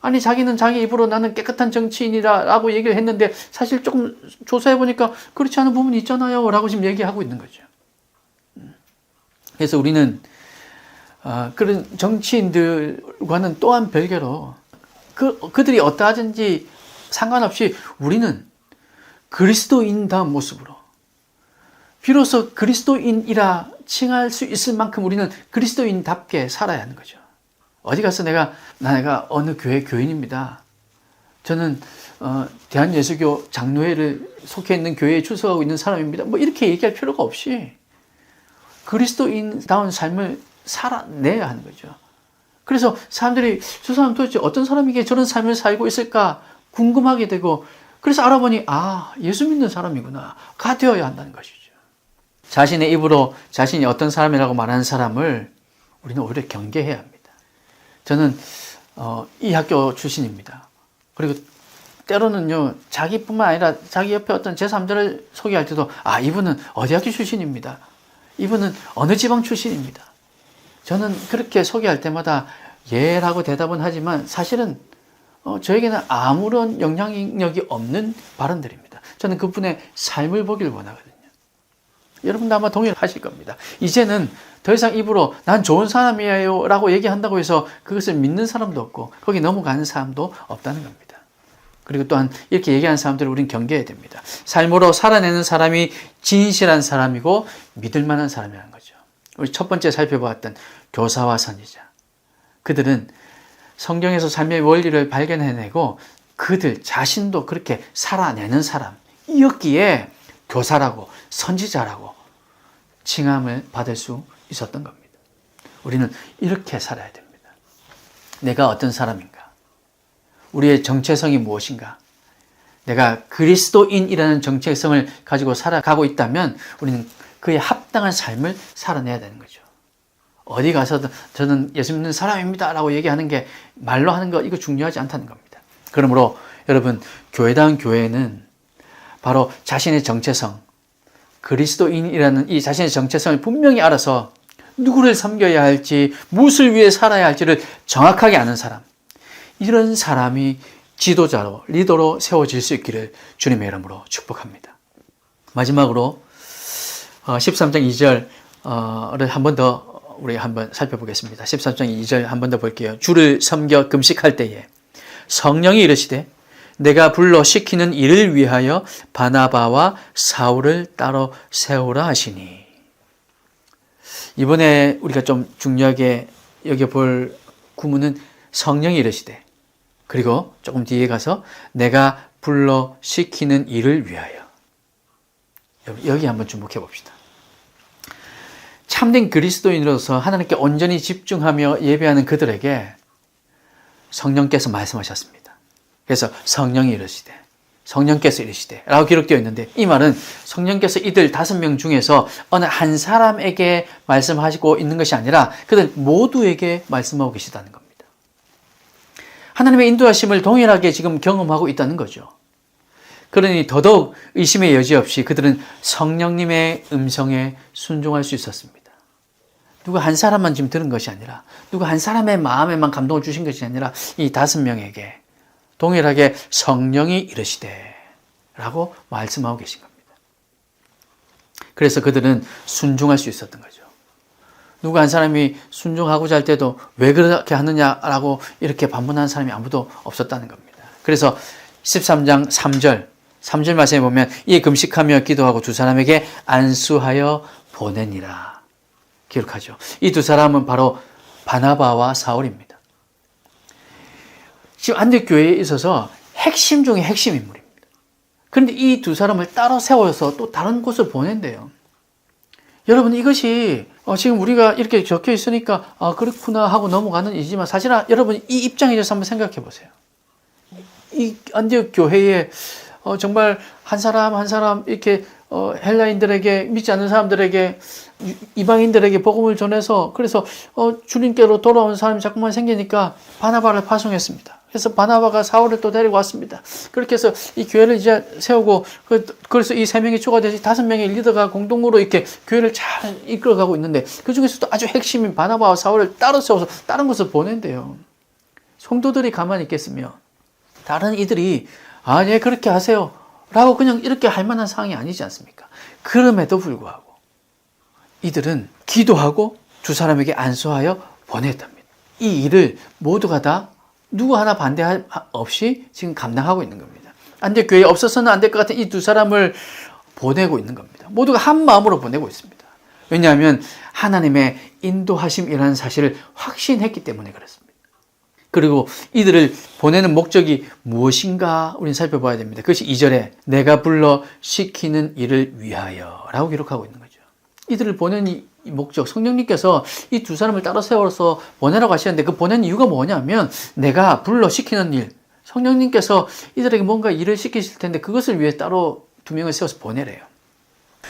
아니 자기는 자기 입으로 나는 깨끗한 정치인이라고 얘기를 했는데 사실 조금 조사해보니까 그렇지 않은 부분이 있잖아요 라고 지금 얘기하고 있는 거죠. 그래서 우리는 그런 정치인들과는 또한 별개로 그들이 어떠하든지 상관없이 우리는 그리스도인다운 모습으로, 비로소 그리스도인이라 칭할 수 있을 만큼 우리는 그리스도인답게 살아야 하는 거죠. 어디 가서 내가 어느 교회 교인입니다, 저는 대한예수교 장로회를 속해 있는 교회에 출석하고 있는 사람입니다, 뭐 이렇게 얘기할 필요가 없이 그리스도인다운 삶을 살아내야 하는 거죠. 그래서 사람들이 저 사람 도대체 어떤 사람이기에 저런 삶을 살고 있을까 궁금하게 되고, 그래서 알아보니 예수 믿는 사람이구나 가 되어야 한다는 것이죠. 자신의 입으로 자신이 어떤 사람이라고 말하는 사람을 우리는 오히려 경계해야 합니다. 저는 이 학교 출신입니다. 그리고 때로는요, 자기뿐만 아니라 자기 옆에 어떤 제3자를 소개할 때도 이분은 어디 학교 출신입니다. 이분은 어느 지방 출신입니다. 저는 그렇게 소개할 때마다 예라고 대답은 하지만 사실은 저에게는 아무런 영향력이 없는 발언들입니다. 저는 그분의 삶을 보길 원하거든요. 여러분도 아마 동일하실 겁니다. 이제는 더 이상 입으로 난 좋은 사람이에요 라고 얘기한다고 해서 그것을 믿는 사람도 없고 거기 넘어가는 사람도 없다는 겁니다. 그리고 또한 이렇게 얘기하는 사람들을 우리는 경계해야 됩니다. 삶으로 살아내는 사람이 진실한 사람이고 믿을 만한 사람이라는 거죠. 우리 첫 번째 살펴보았던 교사와 선지자. 그들은 성경에서 삶의 원리를 발견해내고 그들 자신도 그렇게 살아내는 사람이었기에 교사라고 선지자라고 칭함을 받을 수 있었던 겁니다. 우리는 이렇게 살아야 됩니다. 내가 어떤 사람인가? 우리의 정체성이 무엇인가? 내가 그리스도인이라는 정체성을 가지고 살아가고 있다면 우리는 그에 합당한 삶을 살아내야 되는 거죠. 어디 가서든 저는 예수 믿는 사람입니다 라고 얘기하는 게 말로 하는 거 이거 중요하지 않다는 겁니다. 그러므로 여러분 교회다운 교회는 바로 자신의 정체성, 그리스도인이라는 이 자신의 정체성을 분명히 알아서 누구를 섬겨야 할지, 무엇을 위해 살아야 할지를 정확하게 아는 사람, 이런 사람이 지도자로, 리더로 세워질 수 있기를 주님의 이름으로 축복합니다. 마지막으로 13장 2절을 한 번 더 우리 한번 살펴보겠습니다. 13장 2절 한 번 더 볼게요. 주를 섬겨 금식할 때에 성령이 이르시되 내가 불러 시키는 일을 위하여 바나바와 사울을 따로 세우라 하시니. 이번에 우리가 좀 중요하게 여겨볼 구문은 성령이 이르시되, 그리고 조금 뒤에 가서 내가 불러 시키는 일을 위하여. 여기 한번 주목해 봅시다. 참된 그리스도인으로서 하나님께 온전히 집중하며 예배하는 그들에게 성령께서 말씀하셨습니다. 그래서 성령이 이르시되, 성령께서 이르시되 라고 기록되어 있는데, 이 말은 성령께서 이들 5명 중에서 어느 한 사람에게 말씀하시고 있는 것이 아니라 그들 모두에게 말씀하고 계시다는 겁니다. 하나님의 인도하심을 동일하게 지금 경험하고 있다는 거죠. 그러니 더더욱 의심의 여지 없이 그들은 성령님의 음성에 순종할 수 있었습니다. 누구 한 사람만 지금 들은 것이 아니라, 누구 한 사람의 마음에만 감동을 주신 것이 아니라 이 5명에게 동일하게 성령이 이르시되 라고 말씀하고 계신 겁니다. 그래서 그들은 순종할 수 있었던 거죠. 누구 한 사람이 순종하고자 할 때도 왜 그렇게 하느냐라고 이렇게 반문하는 사람이 아무도 없었다는 겁니다. 그래서 13장 3절 말씀에 보면 이에 금식하며 기도하고 2사람에게 안수하여 보내니라 기록하죠. 이 2사람은 바로 바나바와 사울입니다. 지금 안디옥 교회에 있어서 핵심 중에 핵심 인물입니다. 그런데 이 2사람을 따로 세워서 또 다른 곳을 보낸대요. 여러분, 이것이 지금 우리가 이렇게 적혀 있으니까 그렇구나 하고 넘어가는 일이지만, 사실은 여러분 이 입장에 대해서 한번 생각해 보세요. 이 안디옥 교회에 정말 한 사람 한 사람 이렇게 헬라인들에게, 믿지 않는 사람들에게, 이방인들에게 복음을 전해서, 그래서 주님께로 돌아온 사람이 자꾸만 생기니까 바나바를 파송했습니다. 그래서 바나바가 사울을 또 데리고 왔습니다. 그렇게 해서 이 교회를 이제 세우고, 그래서 이 3명이 추가돼서 5명의 리더가 공동으로 이렇게 교회를 잘 이끌어가고 있는데, 그 중에서도 아주 핵심인 바나바와 사울을 따로 세워서 다른 곳을 보낸대요. 성도들이 가만히 있겠으며, 다른 이들이 예, 그렇게 하세요 라고 그냥 이렇게 할 만한 상황이 아니지 않습니까? 그럼에도 불구하고 이들은 기도하고 2사람에게 안수하여 보냈답니다. 이 일을 모두가 다 누구 하나 반대 없이 지금 감당하고 있는 겁니다. 안디옥 교회에 없어서는 안 될 것 같은 이 2사람을 보내고 있는 겁니다. 모두가 한 마음으로 보내고 있습니다. 왜냐하면 하나님의 인도하심이라는 사실을 확신했기 때문에 그렇습니다. 그리고 이들을 보내는 목적이 무엇인가 우리는 살펴봐야 됩니다. 그것이 2절에 내가 불러 시키는 일을 위하여 라고 기록하고 있는 거죠. 이들을 보낸 이 목적, 성령님께서 이 2사람을 따로 세워서 보내라고 하시는데, 그 보낸 이유가 뭐냐면 내가 불러 시키는 일, 성령님께서 이들에게 뭔가 일을 시키실 텐데 그것을 위해 따로 2명을 세워서 보내래요.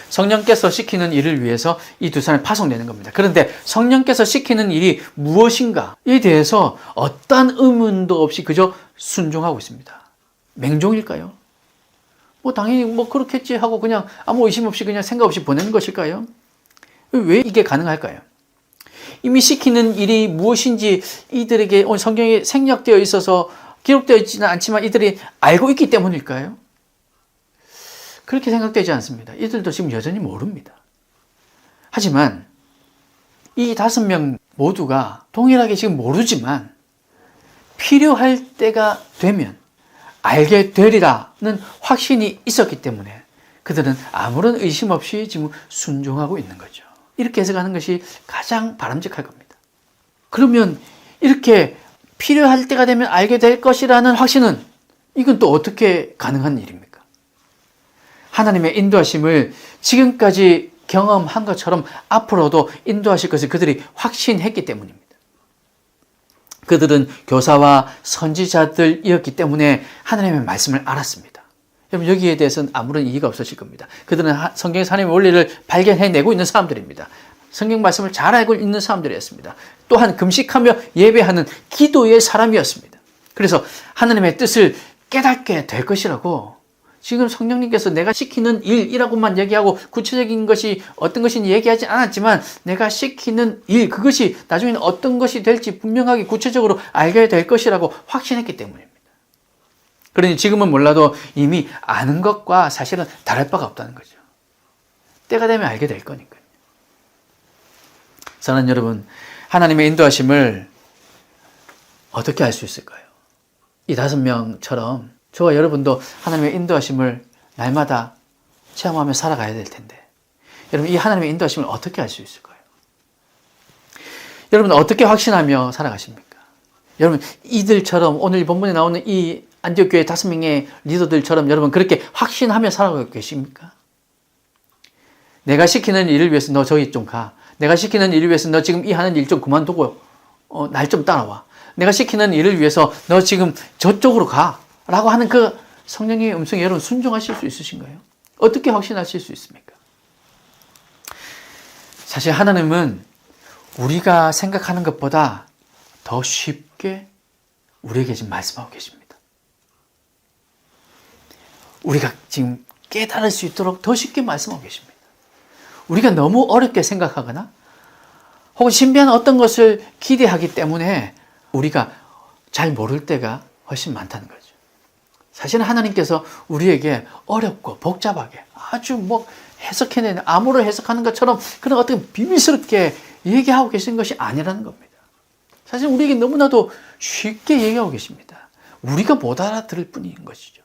성령께서 시키는 일을 위해서 이 두 사람이 파송되는 겁니다. 그런데 성령께서 시키는 일이 무엇인가에 대해서 어떠한 의문도 없이 그저 순종하고 있습니다. 맹종일까요? 당연히 그렇겠지 하고 그냥 아무 의심 없이 그냥 생각 없이 보내는 것일까요? 왜 이게 가능할까요? 이미 시키는 일이 무엇인지 이들에게 성경에 생략되어 있어서 기록되어 있지는 않지만 이들이 알고 있기 때문일까요? 그렇게 생각되지 않습니다. 이들도 지금 여전히 모릅니다. 하지만 이 5명 모두가 동일하게 지금 모르지만 필요할 때가 되면 알게 되리라는 확신이 있었기 때문에 그들은 아무런 의심 없이 지금 순종하고 있는 거죠. 이렇게 해석하는 것이 가장 바람직할 겁니다. 그러면 이렇게 필요할 때가 되면 알게 될 것이라는 확신은 이건 또 어떻게 가능한 일입니까? 하나님의 인도하심을 지금까지 경험한 것처럼 앞으로도 인도하실 것을 그들이 확신했기 때문입니다. 그들은 교사와 선지자들이었기 때문에 하나님의 말씀을 알았습니다. 여러분 여기에 대해서는 아무런 이의가 없으실 겁니다. 그들은 성경에서 하나님의 원리를 발견해내고 있는 사람들입니다. 성경 말씀을 잘 알고 있는 사람들이었습니다. 또한 금식하며 예배하는 기도의 사람이었습니다. 그래서 하나님의 뜻을 깨닫게 될 것이라고 지금 성령님께서 내가 시키는 일이라고만 얘기하고 구체적인 것이 어떤 것인지 얘기하지 않았지만 내가 시키는 일, 그것이 나중에는 어떤 것이 될지 분명하게 구체적으로 알게 될 것이라고 확신했기 때문입니다. 그러니 지금은 몰라도 이미 아는 것과 사실은 다를 바가 없다는 거죠. 때가 되면 알게 될 거니까요. 사랑하는 여러분, 하나님의 인도하심을 어떻게 알 수 있을까요? 이 5명처럼 저와 여러분도 하나님의 인도하심을 날마다 체험하며 살아가야 될 텐데 여러분 이 하나님의 인도하심을 어떻게 알 수 있을까요? 여러분 어떻게 확신하며 살아가십니까? 여러분 이들처럼 오늘 본문에 나오는 이 안디옥 교회 5명의 리더들처럼 여러분 그렇게 확신하며 살아가고 계십니까? 내가 시키는 일을 위해서 너 저기 좀 가. 내가 시키는 일을 위해서 너 지금 이 하는 일 좀 그만두고 날 좀 따라와. 내가 시키는 일을 위해서 너 지금 저쪽으로 가. 라고 하는 그 성령의 음성에 여러분 순종하실 수 있으신가요? 어떻게 확신하실 수 있습니까? 사실 하나님은 우리가 생각하는 것보다 더 쉽게 우리에게 지금 말씀하고 계십니다. 우리가 지금 깨달을 수 있도록 더 쉽게 말씀하고 계십니다. 우리가 너무 어렵게 생각하거나 혹은 신비한 어떤 것을 기대하기 때문에 우리가 잘 모를 때가 훨씬 많다는 거죠. 사실은 하나님께서 우리에게 어렵고 복잡하게 아주 해석해내는 암호를 해석하는 것처럼 그런 어떻게 비밀스럽게 얘기하고 계신 것이 아니라는 겁니다. 사실 우리에게 너무나도 쉽게 얘기하고 계십니다. 우리가 못 알아들을 뿐인 것이죠.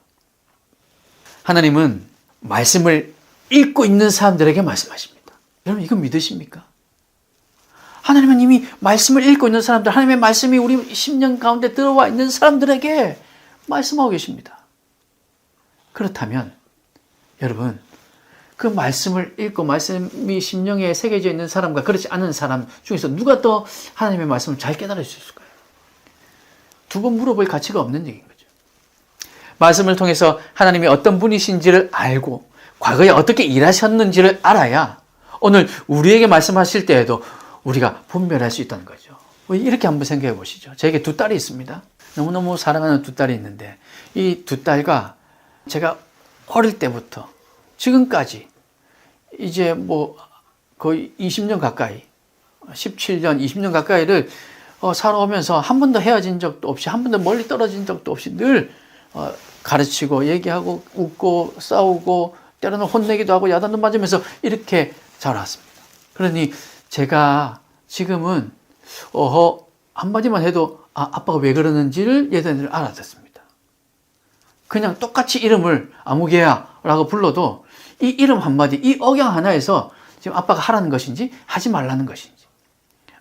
하나님은 말씀을 읽고 있는 사람들에게 말씀하십니다. 여러분 이거 믿으십니까? 하나님은 이미 말씀을 읽고 있는 사람들, 하나님의 말씀이 우리 심령 가운데 들어와 있는 사람들에게 말씀하고 계십니다. 그렇다면 여러분 그 말씀을 읽고 말씀이 심령에 새겨져 있는 사람과 그렇지 않은 사람 중에서 누가 더 하나님의 말씀을 잘 깨달을 수 있을까요? 2번 물어볼 가치가 없는 얘기인 거죠. 말씀을 통해서 하나님이 어떤 분이신지를 알고 과거에 어떻게 일하셨는지를 알아야 오늘 우리에게 말씀하실 때에도 우리가 분별할 수 있다는 거죠. 이렇게 한번 생각해 보시죠. 저에게 2 딸이 있습니다. 너무너무 사랑하는 2 딸이 있는데 이 2 딸과 제가 어릴 때부터 지금까지 이제 거의 20년 가까이 17년, 20년 가까이를 살아오면서 한 번도 헤어진 적도 없이 한 번도 멀리 떨어진 적도 없이 늘 가르치고 얘기하고 웃고 싸우고 때로는 혼내기도 하고 야단도 맞으면서 이렇게 자라왔습니다. 그러니 제가 지금은 한마디만 해도 아빠가 왜 그러는지를 예전에 알아듣습니다. 그냥 똑같이 이름을 아무개야 라고 불러도 이 이름 한마디, 이 억양 하나에서 지금 아빠가 하라는 것인지 하지 말라는 것인지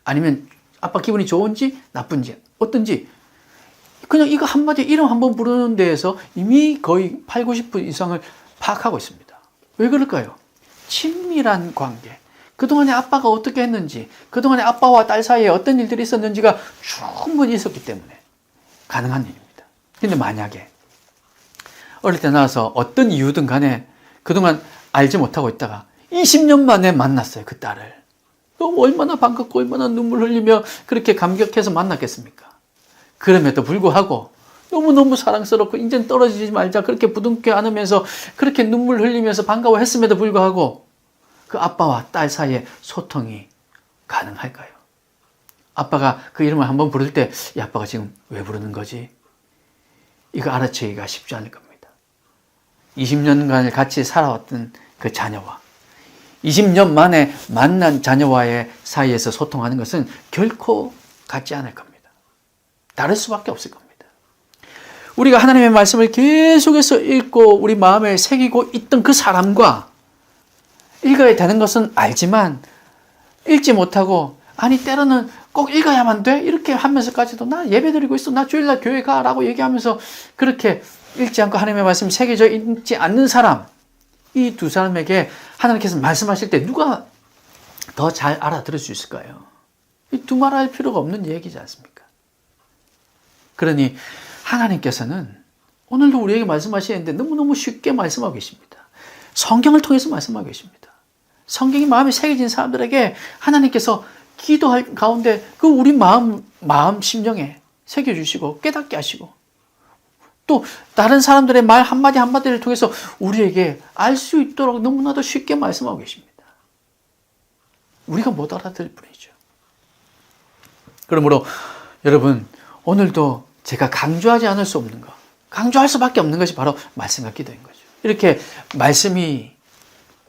아니면 아빠 기분이 좋은지 나쁜지 어떤지 그냥 이거 한마디 이름 한번 부르는 데에서 이미 거의 8, 90% 이상을 파악하고 있습니다. 왜 그럴까요? 친밀한 관계. 그동안에 아빠가 어떻게 했는지, 그동안에 아빠와 딸 사이에 어떤 일들이 있었는지가 충분히 있었기 때문에 가능한 일입니다. 근데 만약에 어릴 때 나와서 어떤 이유든 간에 그동안 알지 못하고 있다가 20년 만에 만났어요, 그 딸을. 얼마나 반갑고 얼마나 눈물 흘리며 그렇게 감격해서 만났겠습니까? 그럼에도 불구하고 너무너무 사랑스럽고 이젠 떨어지지 말자 그렇게 부둥켜 안으면서 그렇게 눈물 흘리면서 반가워했음에도 불구하고 그 아빠와 딸 사이에 소통이 가능할까요? 아빠가 그 이름을 한번 부를 때 이 아빠가 지금 왜 부르는 거지? 이거 알아채기가 쉽지 않을 겁니다. 20년간을 같이 살아왔던 그 자녀와 20년 만에 만난 자녀와의 사이에서 소통하는 것은 결코 같지 않을 겁니다. 다를 수밖에 없을 겁니다. 우리가 하나님의 말씀을 계속해서 읽고 우리 마음에 새기고 있던 그 사람과 읽어야 되는 것은 알지만 읽지 못하고 아니 때로는 꼭 읽어야만 돼? 이렇게 하면서까지도 나 예배드리고 있어. 나 주일날 교회 가 라고 얘기하면서 그렇게 읽지 않고 하나님의 말씀이 새겨져 있지 않는 사람, 이 두 사람에게 하나님께서 말씀하실 때 누가 더 잘 알아들을 수 있을까요? 이 두말할 필요가 없는 얘기지 않습니까? 그러니 하나님께서는 오늘도 우리에게 말씀하시는데 너무너무 쉽게 말씀하고 계십니다. 성경을 통해서 말씀하고 계십니다. 성경이 마음에 새겨진 사람들에게 하나님께서 기도할 가운데 그 우리 마음 심령에 새겨주시고 깨닫게 하시고 또 다른 사람들의 말 한마디 한마디를 통해서 우리에게 알 수 있도록 너무나도 쉽게 말씀하고 계십니다. 우리가 못 알아들을 뿐이죠. 그러므로 여러분 오늘도 제가 강조하지 않을 수 없는 것, 강조할 수밖에 없는 것이 바로 말씀과 기도인 거죠. 이렇게 말씀이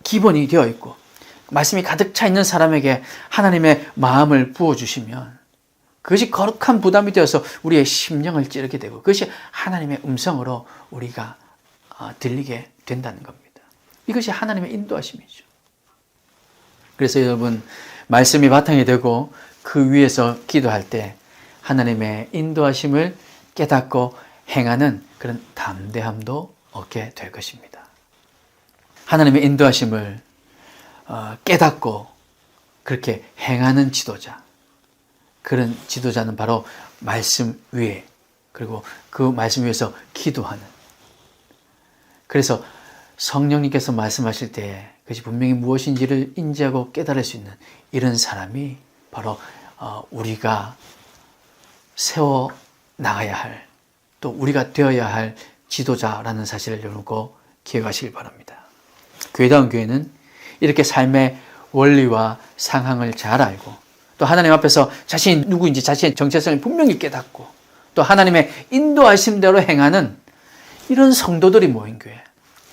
기본이 되어 있고 말씀이 가득 차 있는 사람에게 하나님의 마음을 부어주시면 그것이 거룩한 부담이 되어서 우리의 심령을 찌르게 되고 그것이 하나님의 음성으로 우리가 들리게 된다는 겁니다. 이것이 하나님의 인도하심이죠. 그래서 여러분 말씀이 바탕이 되고 그 위에서 기도할 때 하나님의 인도하심을 깨닫고 행하는 그런 담대함도 얻게 될 것입니다. 하나님의 인도하심을 깨닫고 그렇게 행하는 지도자, 그런 지도자는 바로 말씀 위에 그리고 그 말씀 위에서 기도하는, 그래서 성령님께서 말씀하실 때 그것이 분명히 무엇인지를 인지하고 깨달을 수 있는 이런 사람이 바로 우리가 세워 나가야 할, 또 우리가 되어야 할 지도자라는 사실을 여러분 꼭 기억하시길 바랍니다. 교회다운 교회는 이렇게 삶의 원리와 상황을 잘 알고 또 하나님 앞에서 자신이 누구인지 자신의 정체성을 분명히 깨닫고 또 하나님의 인도하심대로 행하는 이런 성도들이 모인 교회,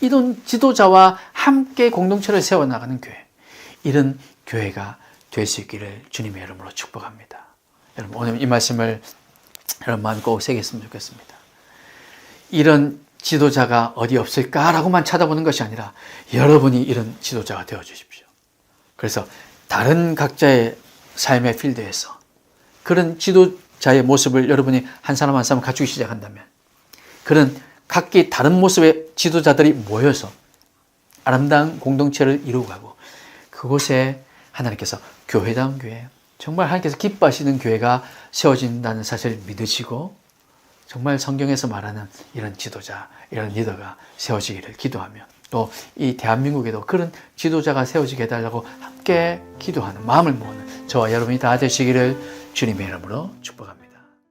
이런 지도자와 함께 공동체를 세워나가는 교회, 이런 교회가 될 수 있기를 주님의 이름으로 축복합니다. 여러분 오늘 이 말씀을 여러분 마음에 꼭 새겼으면 좋겠습니다. 이런 지도자가 어디 없을까라고만 찾아보는 것이 아니라 여러분이 이런 지도자가 되어 주십시오. 그래서 다른 각자의 삶의 필드에서 그런 지도자의 모습을 여러분이 한 사람 한 사람 갖추기 시작한다면 그런 각기 다른 모습의 지도자들이 모여서 아름다운 공동체를 이루고 가고 그곳에 하나님께서 교회다운 교회, 정말 하나님께서 기뻐하시는 교회가 세워진다는 사실을 믿으시고 정말 성경에서 말하는 이런 지도자, 이런 리더가 세워지기를 기도하며 또 이 대한민국에도 그런 지도자가 세워지게 해달라고 함께 기도하는 마음을 모으는 저와 여러분이 다 되시기를 주님의 이름으로 축복합니다.